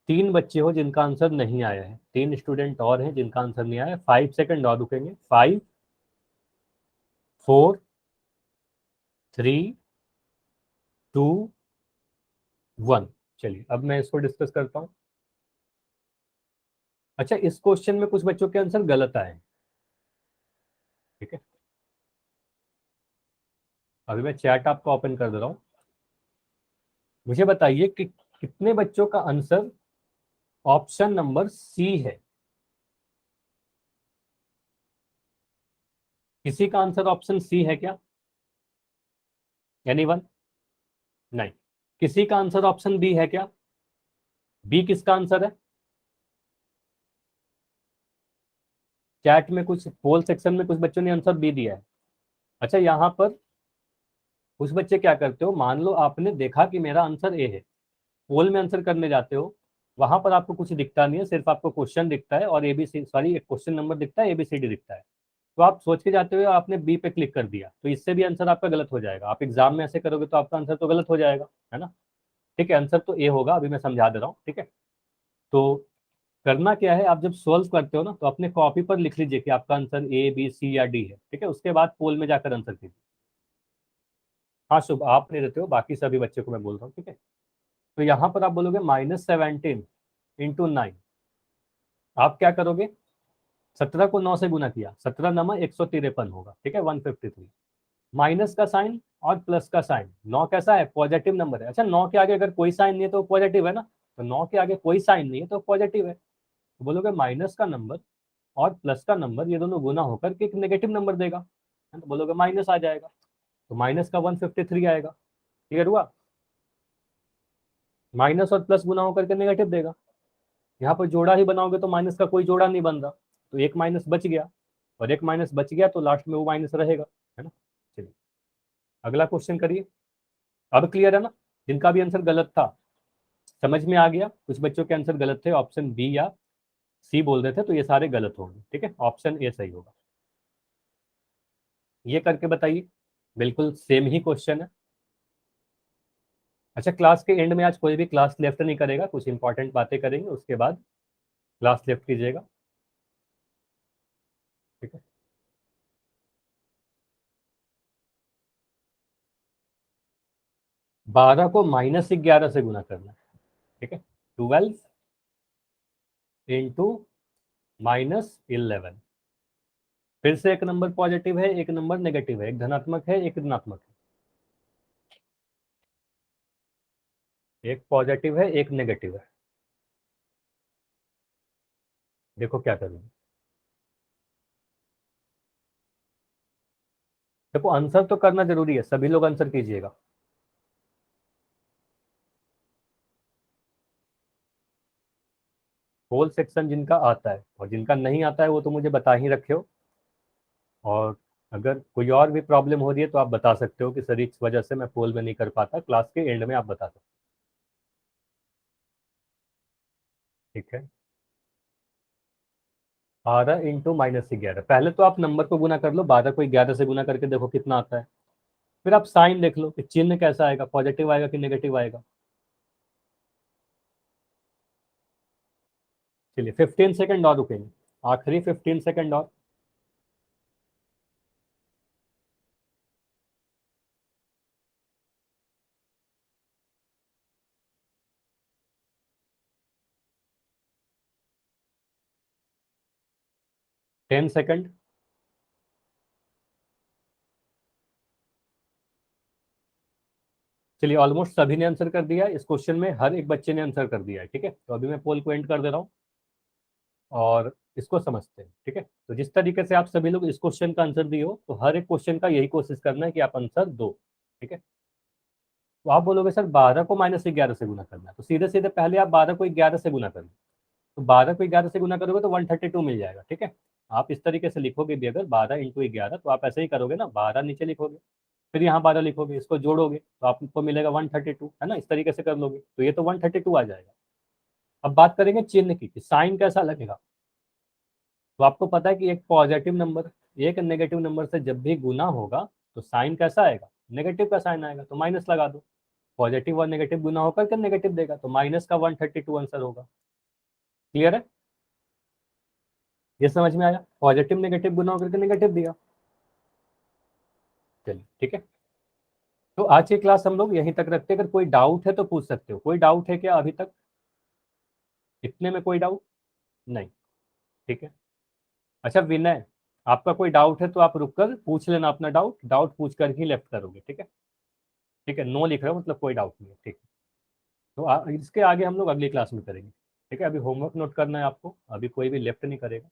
3 बच्चे हो जिनका आंसर नहीं आया है, 3 स्टूडेंट और हैं जिनका आंसर नहीं आया है, 5 सेकंड और रुकेंगे, 5, 4, 3, 2, 1। चलिए अब मैं इसको डिस्कस करता हूँ। अच्छा, इस क्वेश्चन में कुछ बच्चों के आंसर गलत आए हैं। ठीक है, अभी मैं चैट आपको ओपन कर दे रहा हूँ, मुझे बताइए कि कितने बच्चों का आंसर ऑप्शन नंबर सी है। किसी का आंसर ऑप्शन सी है क्या, एनीवन? नहीं। किसी का आंसर ऑप्शन बी है क्या? बी किसका आंसर है? चैट में कुछ पोल सेक्शन में कुछ बच्चों ने आंसर बी दिया है। अच्छा, यहाँ पर कुछ बच्चे क्या करते हो, मान लो आपने देखा कि मेरा आंसर ए है, पोल में आंसर करने जाते हो, वहां पर आपको कुछ दिखता नहीं है, सिर्फ आपको क्वेश्चन दिखता है और एबीसी सॉरी एक क्वेश्चन नंबर दिखता है, एबीसीडी दिखता है, तो आप सोच के जाते हो आपने बी पे क्लिक कर दिया, तो इससे भी आंसर आपका गलत हो जाएगा। आप एग्जाम में ऐसे करोगे तो आपका आंसर तो गलत हो जाएगा, है ना। ठीक है, आंसर तो ए होगा, अभी मैं समझा दे रहा हूँ। ठीक है, तो करना क्या है, आप जब सोल्व करते हो ना तो अपने कॉपी पर लिख लीजिए कि आपका आंसर ए बी सी या डी है। ठीक है, उसके बाद पोल में जाकर आंसर कीजिए। हाँ शुभ, आप नहीं रहते हो, बाकी सभी बच्चे को मैं बोल रहा हूँ। ठीक है, तो यहाँ पर आप बोलोगे -17 × 9। आप क्या करोगे, 17 को 9 से गुना किया, 17 × 9 = 153 होगा। ठीक है, 153। माइनस का साइन और प्लस का साइन, 9 कैसा है, पॉजिटिव नंबर है। अच्छा, 9 के आगे अगर कोई साइन नहीं है तो पॉजिटिव है ना, तो 9 के आगे कोई साइन नहीं है तो पॉजिटिव है। तो बोलोगे माइनस का नंबर और प्लस का नंबर ये दोनों गुना होकर के एक नेगेटिव नंबर देगा, है तो बोलोगे माइनस आ जाएगा, तो माइनस का 153 आएगा। क्लियर हुआ, माइनस और प्लस गुना होकर के नेगेटिव देगा। यहाँ पर जोड़ा ही बनाओगे तो माइनस का कोई जोड़ा नहीं बन रहा, तो एक माइनस बच गया, और एक माइनस बच गया तो लास्ट में वो माइनस रहेगा, है ना। चलिए अगला क्वेश्चन करिए। अब क्लियर है ना, जिनका भी आंसर गलत था समझ में आ गया, कुछ बच्चों के आंसर गलत थे, ऑप्शन बी या सी बोल रहे थे, तो ये सारे गलत होंगे। ठीक है, ऑप्शन ए सही होगा। ये करके बताइए, बिल्कुल सेम ही क्वेश्चन है। अच्छा, क्लास के एंड में आज कोई भी क्लास लेफ्ट नहीं करेगा, कुछ इंपॉर्टेंट बातें करेंगे, उसके बाद क्लास लेफ्ट कीजिएगा, ठीक है। 12 को -11 से गुना करना है, ठीक है। 12 इंटू -11। फिर से एक नंबर पॉजिटिव है, एक नंबर नेगेटिव है, एक धनात्मक है, एक ऋणात्मक है। एक पॉजिटिव है, एक नेगेटिव है। देखो क्या करूंगा। देखो आंसर तो करना जरूरी है, सभी लोग आंसर कीजिएगा। होल सेक्शन जिनका आता है, और जिनका नहीं आता है वो तो मुझे बता ही रखे हो। और अगर कोई और भी प्रॉब्लम हो रही है तो आप बता सकते हो कि सर इस वजह से मैं पोल में नहीं कर पाता, क्लास के एंड में आप बता सकते हो, ठीक है। 12 इंटू -11, पहले तो आप नंबर को गुना कर लो, 12 को 11 से गुना करके देखो कितना आता है। फिर आप साइन देख लो कि चिन्ह कैसा आएगा, पॉजिटिव आएगा कि नेगेटिव आएगा। चलिए 15 सेकंड और रुकेंगे, आखिरी 15 सेकंड और। 10 सेकंड। चलिए ऑलमोस्ट सभी ने आंसर कर दिया, इस क्वेश्चन में हर एक बच्चे ने आंसर कर दिया है, ठीक है। तो अभी मैं पोल को एंड कर दे रहा हूँ और इसको समझते हैं, ठीक है। तो जिस तरीके से आप सभी लोग इस क्वेश्चन का आंसर दिए हो, तो हर एक क्वेश्चन का यही कोशिश करना है कि आप आंसर दो, ठीक है। तो आप बोलोगे सर 12 को -11 से गुना करना है, तो सीधे सीधे पहले आप 12 को 11 से गुना करना। तो 12 को 11 से गुना करोगे तो 132 मिल जाएगा, ठीक है। आप इस तरीके से लिखोगे भी, अगर 12 × 11, तो आप ऐसे ही करोगे ना, 12 नीचे लिखोगे, फिर यहाँ 12 लिखोगे, इसको जोड़ोगे तो आपको मिलेगा 132, है ना। इस तरीके से कर लोगे तो ये तो 132 आ जाएगा। अब बात करेंगे चिन्ह की, साइन कैसा लगेगा। तो आपको पता है कि एक पॉजिटिव नंबर एक नेगेटिव नंबर से जब भी गुना होगा तो साइन कैसा आएगा, नेगेटिव का साइन आएगा, तो माइनस लगा दो। पॉजिटिव और नेगेटिव गुना होकर के नेगेटिव देगा, तो माइनस का 132 आंसर होगा। क्लियर है, ये समझ में आया। पॉजिटिव नेगेटिव गुना होकर के नेगेटिव दिया। चलिए ठीक है, तो आज की क्लास हम लोग यहीं तक रखते हैं। अगर कोई डाउट है तो पूछ सकते हो। कोई डाउट है क्या अभी तक, इतने में कोई डाउट नहीं, ठीक है। अच्छा विनय, आपका कोई डाउट है तो आप रुक कर पूछ लेना अपना डाउट, डाउट पूछ कर ही लेफ्ट करोगे, ठीक है। ठीक है, नो लिख रहे हो मतलब कोई डाउट नहीं है, ठीक है। तो इसके आगे हम लोग अगली क्लास में करेंगे, ठीक है। अभी होमवर्क नोट करना है आपको, अभी कोई भी लेफ्ट नहीं करेगा।